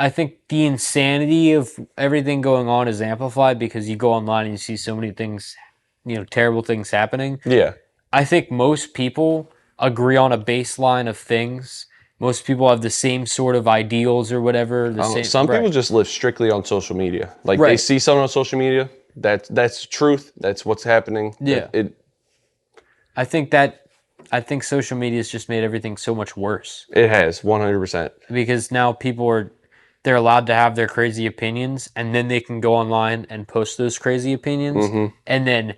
the insanity of everything going on is amplified because you go online and you see so many things, terrible things happening. yeah. I think most people agree on a baseline of things. Most people have the same sort of ideals or whatever. The same, Some people right? just live strictly on social media. Like they Right. see something on social media, that's truth. That's what's happening. Yeah. I think that I think social media has just made everything so much worse, It has 100%. because now they're allowed to have their crazy opinions, and then they can go online and post those crazy opinions, and then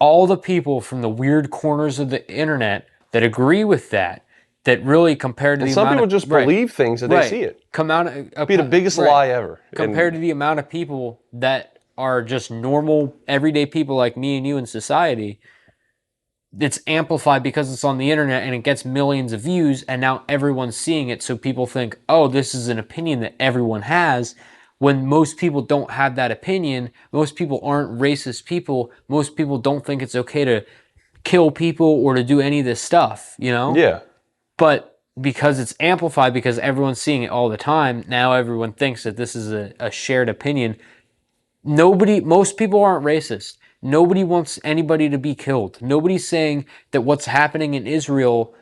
all the people from the weird corners of the internet that agree with that really, compared to And the some amount people of just believe things that they see it. come out Be the biggest right, lie ever. compared And to the amount of people that are just normal everyday people like me and you in society. It's amplified because it's on the internet and it gets millions of views, and now everyone's seeing it, so people think, oh, this is an opinion that everyone has, when most people don't have that opinion. Most people aren't racist people. Most people don't think it's okay to kill people or to do any of this stuff. yeah, But because it's amplified, because everyone's seeing it all the time, now everyone thinks that this is a shared opinion. Most people aren't racist. Nobody wants anybody to be killed. Nobody's saying that what's happening in Israel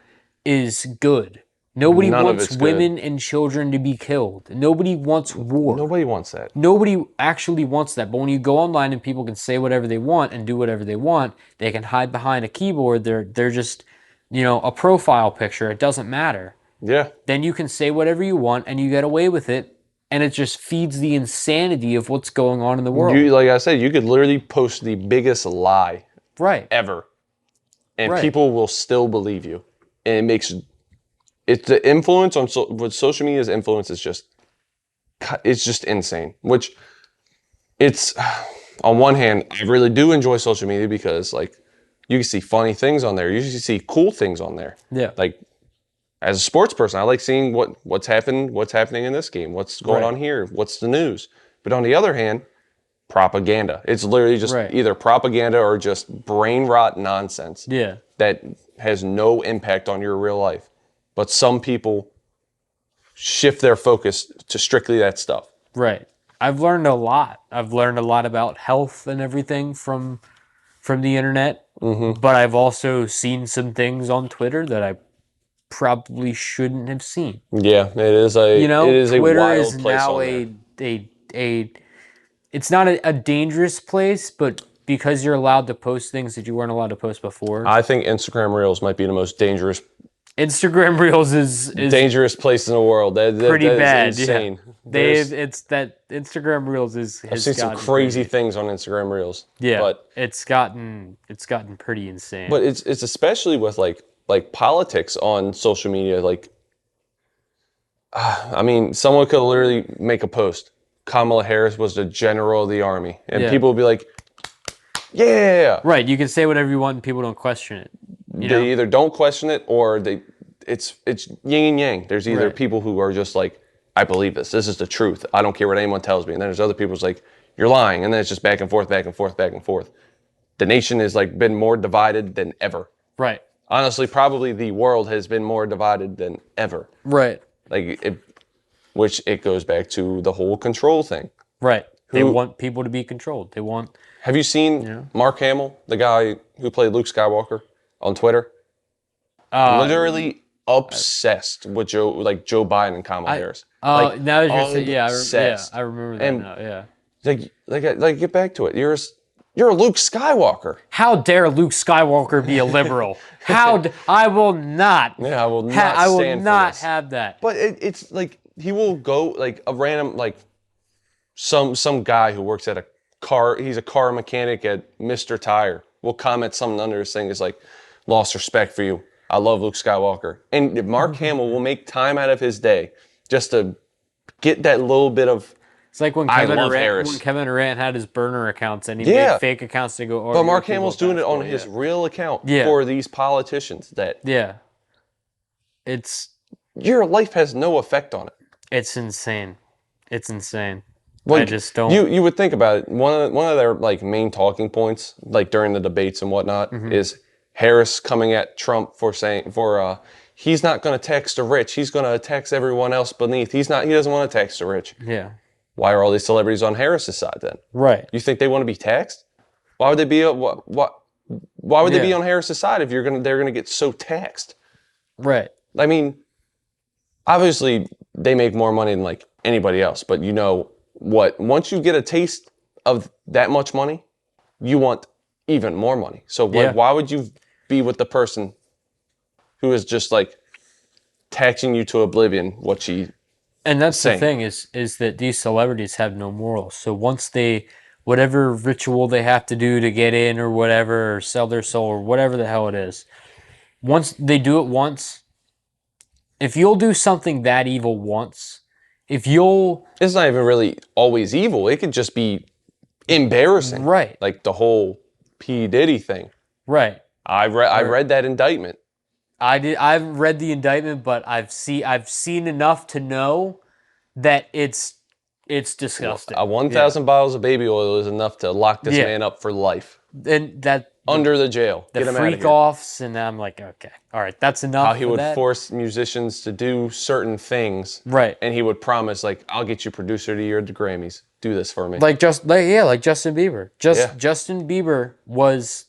is good. Nobody none of wants it's good. women and children to be killed. Nobody wants war. Nobody wants that. Nobody actually wants that. But when you go online and people can say whatever they want and do whatever they want, they can hide behind a keyboard. They're just, a profile picture. It doesn't matter. Yeah. Then you can say whatever you want and you get away with it, and it just feeds the insanity of what's going on in the world. Like I said, you could literally post the biggest lie Right. ever, and Right. people will still believe you. And it's the influence on with social media's influence is just insane. Which it's on one hand, I really do enjoy social media because like you can see funny things on there. You can see cool things on there. Yeah. Like as a sports person, I like seeing what's happening in this game, what's going on here, what's the news. But on the other hand, propaganda. It's literally just either propaganda or just brain rot nonsense. Yeah. That has no impact on your real life. But some people shift their focus to strictly that stuff. Right. I've learned a lot. I've learned a lot about health and everything from the internet. Mm-hmm. But I've also seen some things on Twitter that I probably shouldn't have seen. Yeah, it is Twitter a wild is place now on there. a it's not a dangerous place, but because you're allowed to post things that you weren't allowed to post before. I think Instagram Reels might be the most dangerous Instagram Reels is dangerous place in the world. pretty bad. Is insane. Yeah. Instagram Reels has I've seen some crazy things on Instagram Reels. Yeah, but it's gotten pretty insane. But it's especially with like politics on social media. Like, I mean, someone could literally make a post. Kamala Harris was the general of the army, and people would be like, "Yeah." Right. You can say whatever you want, and people don't question it. They either don't question it, or it's yin and yang. There's either people who are just like, "I believe this. This is the truth. I don't care what anyone tells me," and then there's other people who's like, "You're lying," and then it's just back and forth, back and forth, back and forth. The nation has like been more divided than ever. Right. Honestly, probably the world has been more divided than ever. Right. Which it goes back to the whole control thing. Right. They want people to be controlled. They want. Have you seen Mark Hamill, the guy who played Luke Skywalker, on Twitter? Literally obsessed with Joe Biden and Kamala Harris. Oh, now that you're saying, obsessed. I remember that now. Yeah. Like, get back to it. You're a Luke Skywalker. How dare Luke Skywalker be a liberal? I will not. Yeah, I will not. I will not have that. But it's like he will go like a random like some guy who works at a car. He's a car mechanic at Mr. Tire. Will comment something under his thing is like, lost respect for you. I love Luke Skywalker. And Mark Hamill will make time out of his day just to get that little bit of. It's like when Kevin Durant had his burner accounts and he made fake accounts to go. But Mark Hamill's doing it on his real account for these politicians. Yeah. It's your life has no effect on it. It's insane. It's insane. I Like just don't. you would think about it. One of their like main talking points, like during the debates and whatnot, is Harris coming at Trump for saying he's not going to tax the rich. He's going to tax everyone else beneath. He doesn't want to tax the rich. Yeah. Why are all these celebrities on Harris's side then? Right. You think they want to be taxed? Why would they be why would they be on Harris's side if they're gonna get so taxed? Right. I mean, obviously they make more money than like anybody else, but you know what? Once you get a taste of that much money, you want even more money. So why would you be with the person who is just like taxing you to oblivion? And that's saying. the thing is that these celebrities have no morals. So once they, whatever ritual they have to do to get in or whatever, or sell their soul or whatever the hell it is, once they do it once, if you'll do something that evil once, if you'll, It's not even really always evil. It could just be embarrassing. right, Like the whole P. Diddy thing. right. I read that indictment. I've read the indictment, but I've seen enough to know that it's disgusting. 1,000 bottles of baby oil is enough to lock this Yeah. man up for life. And that Under the jail. the Get him out of freak here. offs, and I'm like, okay, all right, that's enough. How he for would that. force musicians to do certain things. Right. And he would promise, like, I'll get you producer of the year at the Grammys. Do this for me. like Justin Bieber. Yeah. Justin Bieber was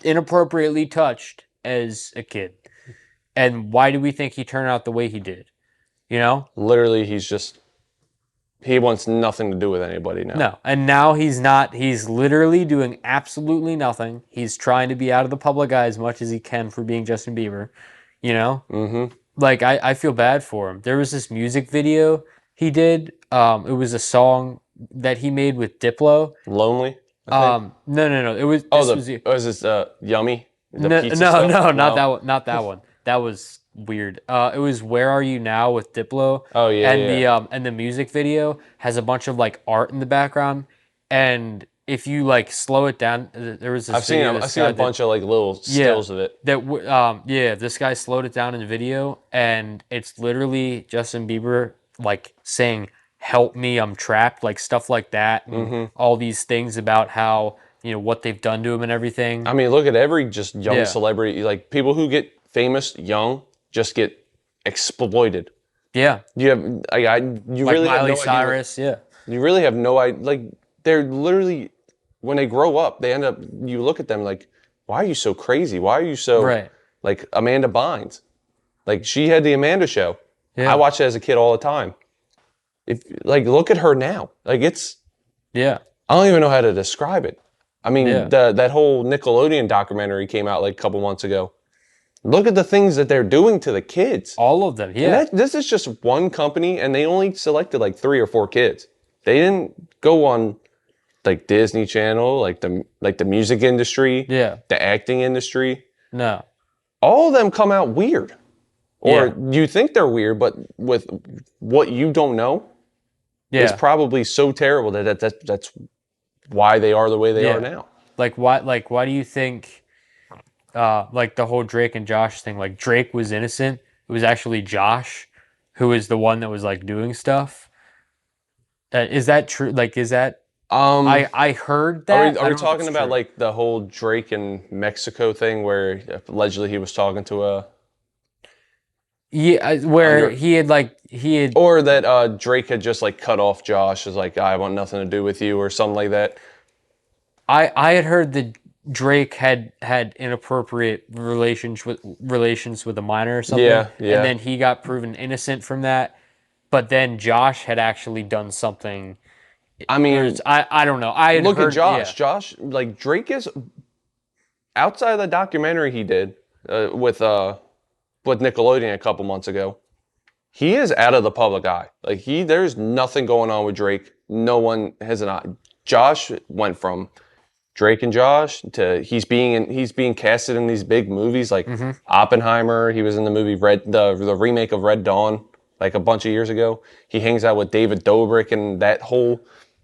inappropriately touched as a kid, and why do we think he turned out the way he did? You know, Literally, he wants nothing to do with anybody now. no, and now he's not. He's literally doing absolutely nothing. He's trying to be out of the public eye as much as he can for being Justin Bieber. You know, like I feel bad for him. There was this music video he did. It was a song that he made with Diplo. Lonely? No. It was. Was this Yummy? The No, pizza no, stuff? no, not that one. Not that one. That was weird. It was "Where Are You Now" with Diplo. Oh, yeah, and the music video has a bunch of like art in the background, and if you like slow it down, there was this. I've seen a bunch of like little stills of it. This guy slowed it down in the video, and it's literally Justin Bieber like saying, "Help me, I'm trapped," like stuff like that, and all these things about how what they've done to him and everything. I mean, look at every just young Yeah. celebrity. Like people who get famous young just get exploited. Yeah, You have, you like really have Miley no Cyrus. idea. Yeah, You really have no idea. Like they're literally, when they grow up, they end up. You look at them like, why are you so crazy? Why are you so right. like Amanda Bynes? Like she had the Amanda Show. Yeah. I watched it as a kid all the time. If like look at her now, like it's. Yeah, I don't even know how to describe it. I mean, Yeah. that whole Nickelodeon documentary came out like a couple months ago. Look at the things that they're doing to the kids. all of them. And Yeah, this is just one company, and they only selected like 3 or 4 kids. They didn't go on like Disney Channel, like the music industry, yeah. the acting industry. No, All of them come out weird, or Yeah. you think they're weird, but with what you don't know, yeah. is probably so terrible that's why they are the way they Yeah. are now. Like why do you think like the whole Drake and Josh thing, like Drake was innocent, it was actually Josh who was the one that was like doing stuff? Is that true? Like is that I heard that. Are I we don't know if talking it's about true. like the whole Drake and Mexico thing where allegedly he was talking to where Under- he had or that Drake had just like cut off Josh, is like, I want nothing to do with you or something like that. I had heard that Drake had inappropriate relations with a minor or something. Yeah, yeah. And then he got proven innocent from that. But then Josh had actually done something. I mean, I don't know. I had look heard, at Josh. yeah. Josh, like Drake is outside of the documentary he did with Nickelodeon a couple months ago. He is out of the public eye. Like there's nothing going on with Drake. No one has an eye. Josh went from Drake and Josh to he's being casted in these big movies like Oppenheimer. He was in the movie the remake of Red Dawn like a bunch of years ago. He hangs out with David Dobrik and that whole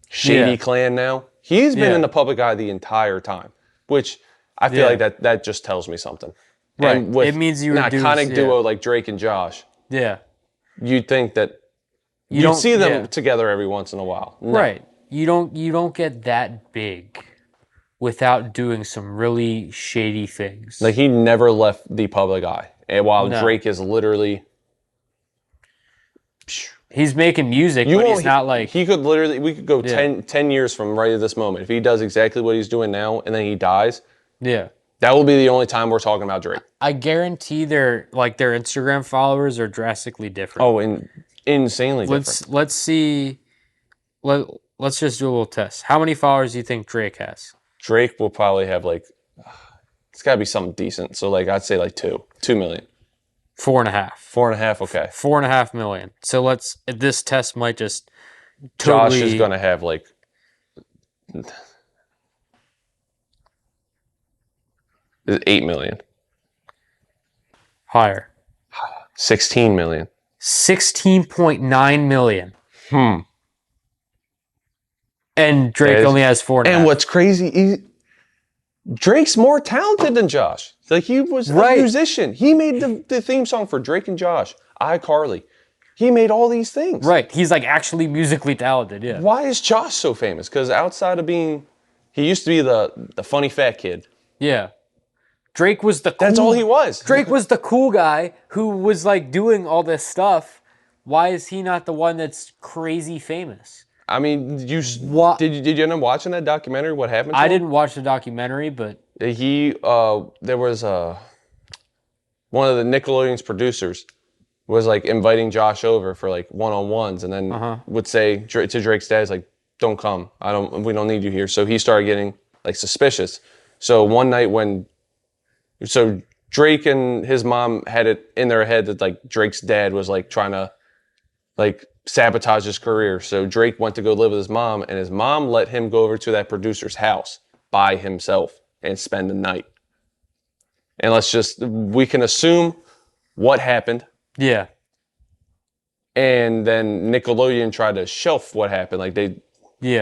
shady Yeah. clan now. He's been Yeah. in the public eye the entire time, which I feel Yeah. like that just tells me something. Right. And with It means you were an doing- iconic yeah. duo like Drake and Josh, Yeah. you'd think that You you'd don't see them yeah. together every once in a while. No. Right. You don't get that big without doing some really shady things. Like he never left the public eye. And while No. Drake is literally He's making music, you but won't he's not like he could literally we could go Yeah. 10 years from right at this moment. If he does exactly what he's doing now and then he dies, Yeah. that will be the only time we're talking about Drake. I guarantee their Instagram followers are drastically different. Oh, and insanely different. Let's see. Let's just do a little test. How many followers do you think Drake has? Drake will probably have like it's got to be something decent. So like I'd say like 2 million. 4.5. 4.5, okay. 4.5 million. So this test might just Josh totally. is gonna have like 8 million. Higher. 16 million. 16.9 million. Hmm. And Drake only has 4.5. And what's crazy, Drake's more talented than Josh. Like he was a musician. He made the theme song for Drake and Josh, iCarly. He made all these things. Right. He's like actually musically talented, yeah. Why is Josh so famous? Because outside of being, he used to be the funny fat kid. Yeah. Drake was the cool, That's all he was. Drake was the cool guy who was like doing all this stuff. Why is he not the one that's crazy famous? I mean, did you end up watching that documentary? What happened to him? I didn't watch the documentary, but there was one of the Nickelodeon's producers was like inviting Josh over for like one-on-ones, and then would say to Drake's dad, like, "Don't come. We don't need you here." So he started getting like suspicious. So one night so Drake and his mom had it in their head that like Drake's dad was like trying to like sabotage his career. So Drake went to go live with his mom, and his mom let him go over to that producer's house by himself and spend the night. And we can assume what happened. yeah. And then Nickelodeon tried to shelf what happened. Like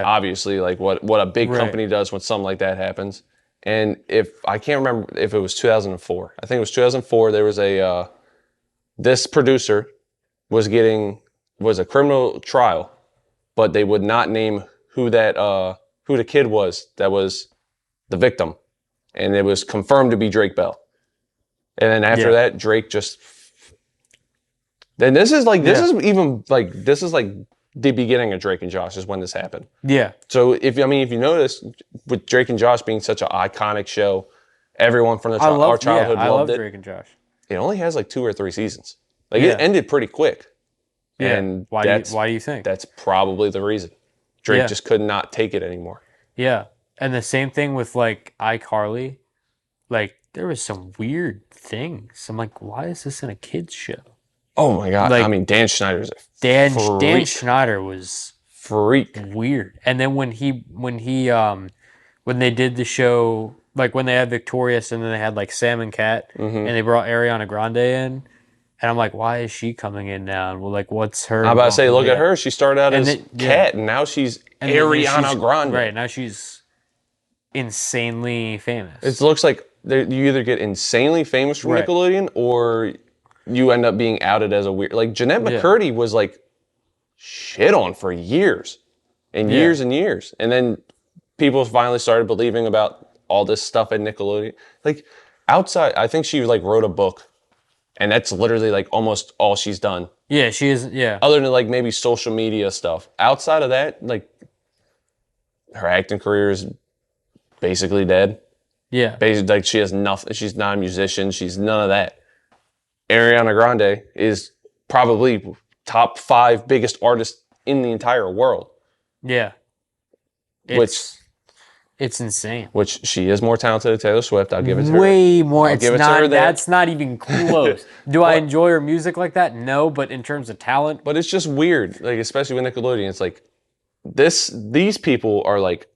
obviously like what a big company does when something like that happens. And I can't remember if it was 2004. I think it was 2004. There was this producer was a criminal trial, but they would not name who the kid was that was the victim. And it was confirmed to be Drake Bell. And then after that, Drake just. Then this is like the beginning of Drake and Josh is when this happened. Yeah. So if you notice, with Drake and Josh being such an iconic show, everyone from our childhood loved it. Drake and Josh. It only has like 2 or 3 seasons. Like it ended pretty quick. Yeah. And why do you think? That's probably the reason. Drake just could not take it anymore. Yeah. And the same thing with like iCarly. Like there was some weird things. I'm like, why is this in a kids show? Oh my God. Like, I mean, Dan Schneider's a Dan Schneider was freak. Weird. And then when they did the show, like when they had Victorious and then they had like Sam and Cat and they brought Ariana Grande in. And I'm like, why is she coming in now? And we're like, what's her? I'm about to say, look at her. She started out as Cat, and now she's Ariana Grande. Right, now she's insanely famous. It looks like you either get insanely famous from Nickelodeon or you end up being outed as a weird. Like Jeanette McCurdy was like shit on for years and years and years. And then people finally started believing about all this stuff at Nickelodeon. Like outside, I think she like wrote a book. And that's literally like almost all she's done. Yeah, she is. Yeah. Other than like maybe social media stuff. Outside of that, like her acting career is basically dead. Yeah. Basically, like she has nothing. She's not a musician. She's none of that. Ariana Grande is probably top 5 biggest artist in the entire world. Yeah. It's insane. Which she is more talented than Taylor Swift. I'll give it to her. Way more. I'll give it to her. That's not even close. Do I enjoy her music like that? No, but in terms of talent. But it's just weird, like especially with Nickelodeon. It's like these people are like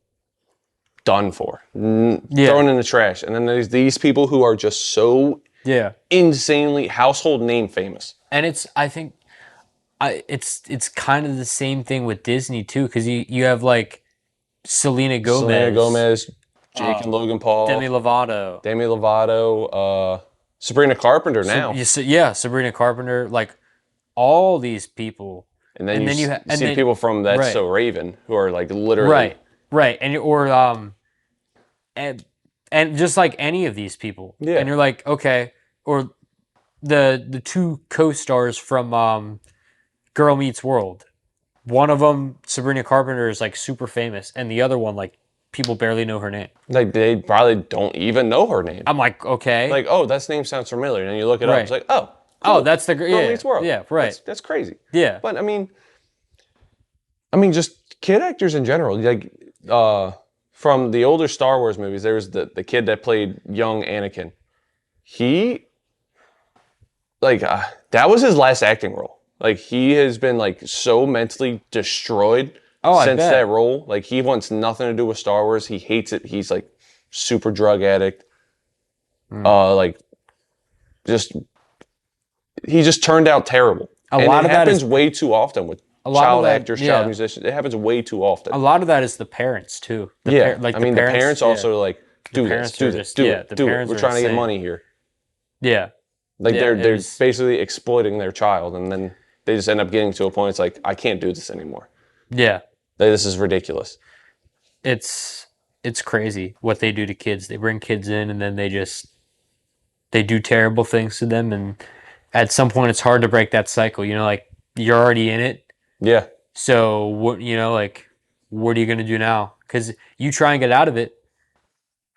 done for, thrown in the trash, and then there's these people who are just so insanely household name famous. And it's kind of the same thing with Disney too, because you have like. Selena Gomez, Jake and Logan Paul, Demi Lovato, Sabrina Carpenter now. Sabrina Carpenter. Like all these people, And then and you then and see then people from That's right, So Raven who are like literally. right, right, and and just like any of these people, and Yeah. you're like, okay, or the two co-stars from Girl Meets World. One of them, Sabrina Carpenter, is like super famous, and the other one, like people barely know her name. Like they probably don't even know her name. I'm like, okay, Like, oh, that name sounds familiar. And then you look it up. It's right. like, oh, Oh, cool. that's the Girl yeah, Meets World. yeah, right, That's crazy. yeah. But just kid actors in general. Like, from the older Star Wars movies, there was the kid that played young Anakin. He, like, that was his last acting role. Like, he has been like so mentally destroyed Oh, I since that bet. role. Like, he wants nothing to do with Star Wars. He hates it. He's like super drug addict. Like, just he just turned out terrible. A And lot it of that is happens way too often with a lot of child that. actors, child Yeah, musicians. It happens way too often. a lot of that is the parents too. Yeah, Like I mean, the parents Yeah, also like, the do this, parents do are this, just do yeah. it, The do it. parents We're are trying to get insane. money here. Yeah, Like yeah. they're basically exploiting their child, and then they just end up getting to a point. It's like, I can't do this anymore. yeah. Like, this is ridiculous. It's it's crazy what they do to kids. They bring kids in and then they do terrible things to them, and at some point it's hard to break that cycle. You know, like you're already in it, Yeah, so what? You know, like what are you gonna do now? Because you try and get out of it.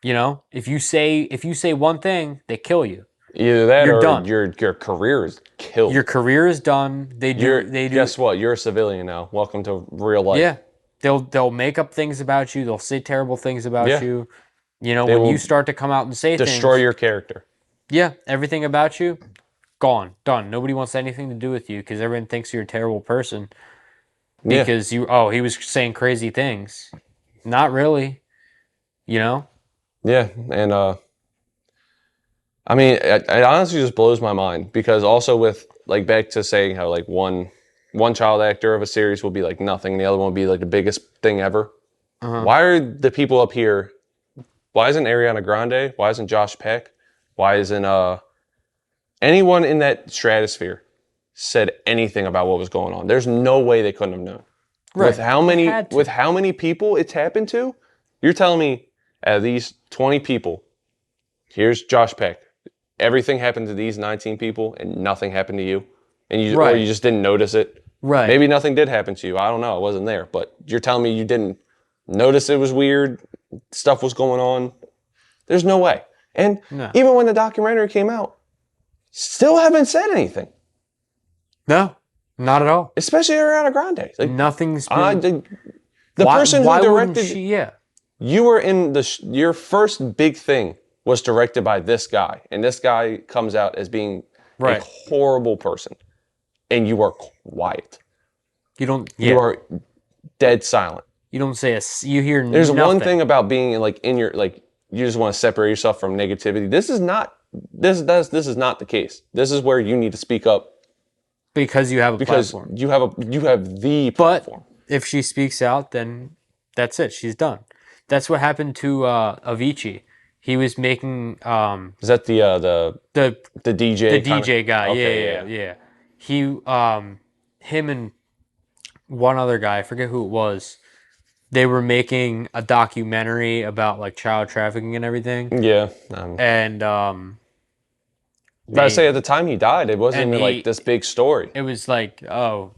You know, if you say one thing, they kill you. either that You're or done. your career is Your killed. career is done. They do Guess what? You're a civilian now. Welcome to real life. yeah. They'll make up things about you. They'll say terrible things about Yeah, you. You know, they when you will start to come out and say destroy things, your character. yeah, everything about you, gone, done. Nobody wants anything to do with you because everyone thinks you're a terrible person Yeah, because he was saying crazy things. Not really, you know? yeah, and I mean, it honestly just blows my mind because also with like back to saying how like one child actor of a series will be like nothing, the other one will be like the biggest thing ever. Uh-huh. Why are the people up here? Why isn't Ariana Grande? Why isn't Josh Peck? Why isn't anyone in that stratosphere said anything about what was going on? There's no way they couldn't have known. Right. They had to. With how many people it's happened to? You're telling me at least 20 people. Here's Josh Peck. Everything happened to these 19 people and nothing happened to you. And or Right. you just didn't notice it. Right. Maybe nothing did happen to you. I don't know. I wasn't there. But you're telling me you didn't notice it was weird, stuff was going on. There's no way. And No. even when the documentary came out, still haven't said anything. No, not at all. Especially Ariana Grande. Like, Nothing's been. the person why who wouldn't directed she? Yeah. you were in your first big thing was directed by this guy, and this guy comes out as being Right. a horrible person, and you are quiet. You don't. Yeah. You are dead silent. You don't say you hear There's nothing. one thing about being like in your like you just want to separate yourself from negativity. This is not the case. This is where you need to speak up because you have a because platform. you have the But platform. if she speaks out, then that's it. She's done. That's what happened to Avicii. He was making Is that the DJ? the DJ guy. Okay, Yeah. He him and one other guy, I forget who it was. They were making a documentary about like child trafficking and everything. Yeah. And I say at the time he died, it wasn't and even like this big story. it was like, oh,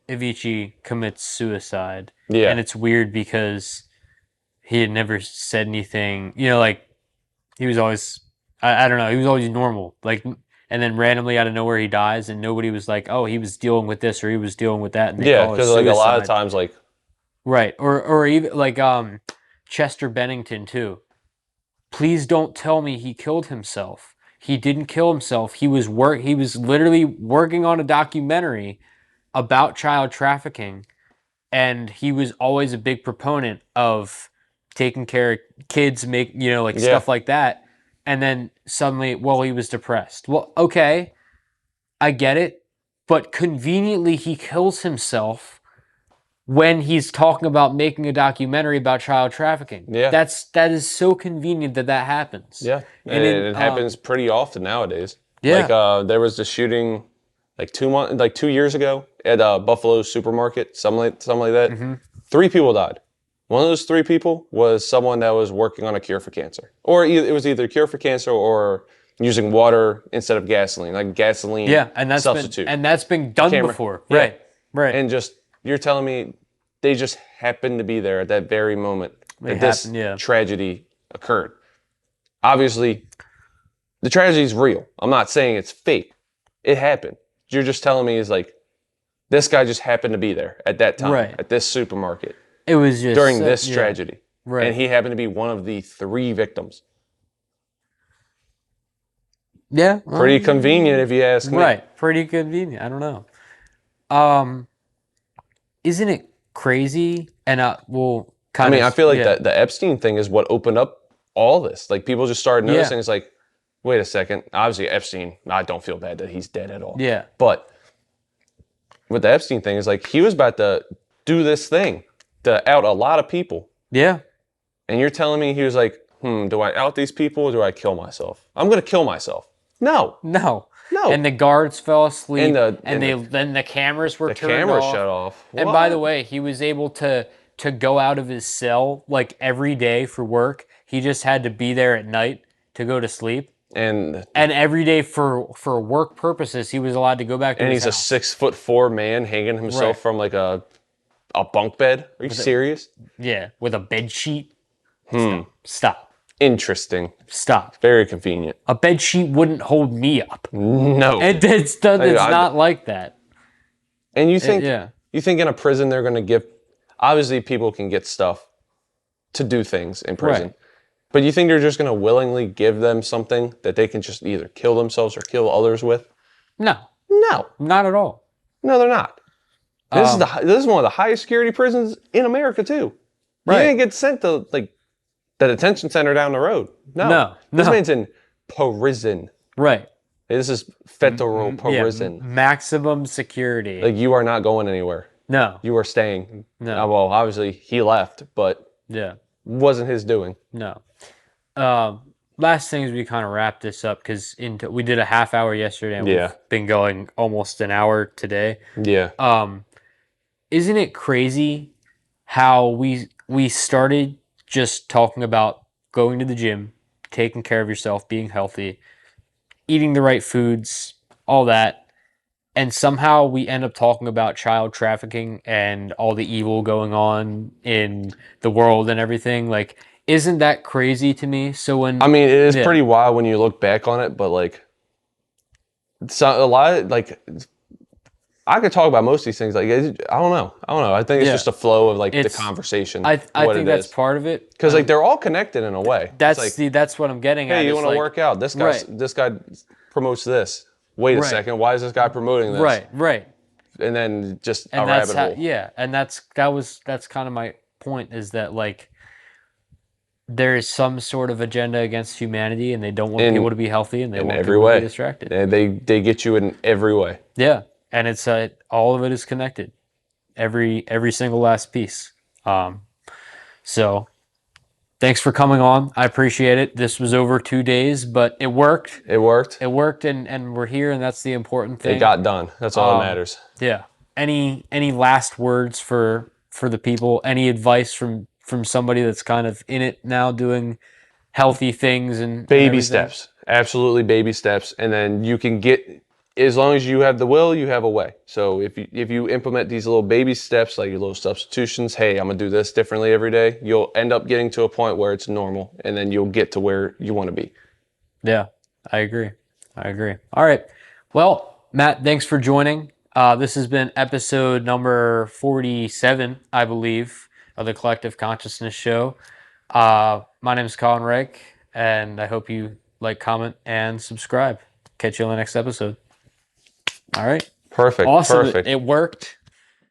Avicii commits suicide. Yeah. And it's weird because he had never said anything, you know, like he was always, I don't know, he was always normal. Like, and then randomly out of nowhere he dies and nobody was like, oh, he was dealing with this or he was dealing with that. And they Yeah, call it because like a lot of suicide. times, like Right. Or even like Chester Bennington too. Please don't tell me he killed himself. He didn't kill himself. He was literally working on a documentary about child trafficking, and he was always a big proponent of taking care of kids, stuff like that. And then suddenly, well, he was depressed. Well, okay, I get it, but conveniently he kills himself when he's talking about making a documentary about child trafficking. Yeah. That is so convenient that happens. yeah, And it happens pretty often nowadays. Yeah. Like there was the shooting like 2 years ago at Buffalo supermarket, something like that. 3 people died. One of those 3 people was someone that was working on a cure for cancer, or it was either a cure for cancer or using water instead of gasoline, like gasoline and that's substitute. been done before. Yeah. Right. And just you're telling me they just happened to be there at that very moment that this tragedy occurred. Obviously, the tragedy is real. I'm not saying it's fake. It happened. You're just telling me is like this guy just happened to be there at that time at this supermarket. It was just during this tragedy. Right. And he happened to be one of the 3 victims. Yeah. Pretty convenient if you ask me. Right. Pretty convenient. I don't know. Isn't it crazy? And I feel like the Epstein thing is what opened up all this. Like people just started noticing it's like, wait a second. Obviously Epstein, I don't feel bad that he's dead at all. Yeah. But with the Epstein thing is like he was about to do this thing to out a lot of people. Yeah. And you're telling me he was like, do I out these people or do I kill myself? I'm going to kill myself. No. And the guards fell asleep, and then the cameras were turned cameras off. shut off. And by the way, he was able to go out of his cell like every day for work. He just had to be there at night to go to sleep. And every day for work purposes, he was allowed to go back to his house. And he's a 6'4" man hanging himself from like a bunk bed. Are you serious? Yeah, with a bed sheet. Stop. Interesting. Stop. Very convenient. A bed sheet wouldn't hold me up. No. It's not like that. And you think in a prison they're going to give, obviously people can get stuff to do things in prison. Right. But you think they're just going to willingly give them something that they can just either kill themselves or kill others with? No. Not at all. No, they're not. This is one of the highest security prisons in America too. Right. You didn't get sent to like the detention center down the road. No. This man's in prison. Right. This is federal prison. Maximum security. Like you are not going anywhere. No. You are staying. No. Well, obviously he left, but wasn't his doing. No. Last thing is we kind of wrap this up because we did a half hour yesterday and we've been going almost an hour today. Yeah. Isn't it crazy how we started just talking about going to the gym, taking care of yourself, being healthy, eating the right foods, all that, and somehow we end up talking about child trafficking and all the evil going on in the world and everything. Like, isn't that crazy to me? So it is pretty wild when you look back on it, but like, a lot of like. I could talk about most of these things. Like, I don't know. I think it's just a flow of like the conversation. I think that's part of it because like they're all connected in a way. That's what I'm getting at. Hey, you want to work out? This guy promotes this. Wait a second. Why is this guy promoting this? Right. And then just a rabbit hole. And that's kind of my point is that like there is some sort of agenda against humanity, and they don't want people to be healthy, and they want people to be distracted. And they get you in every way. Yeah. And it's all of it is connected, every single last piece. So, thanks for coming on. I appreciate it. This was over 2 days, but it worked. It worked, and we're here, and that's the important thing. It got done. That's all that matters. Yeah. Any last words for the people? Any advice from somebody that's kind of in it now, doing healthy things and baby steps? Absolutely, baby steps, and then you can get. As long as you have the will, you have a way. So if you implement these little baby steps, like your little substitutions, hey, I'm going to do this differently every day, you'll end up getting to a point where it's normal, and then you'll get to where you want to be. Yeah, I agree. All right. Well, Matt, thanks for joining. This has been episode number 47, I believe, of the Collective Consciousness Show. My name is Colin Reich, and I hope you like, comment, and subscribe. Catch you on the next episode. All right. Perfect. Awesome. Perfect. It worked.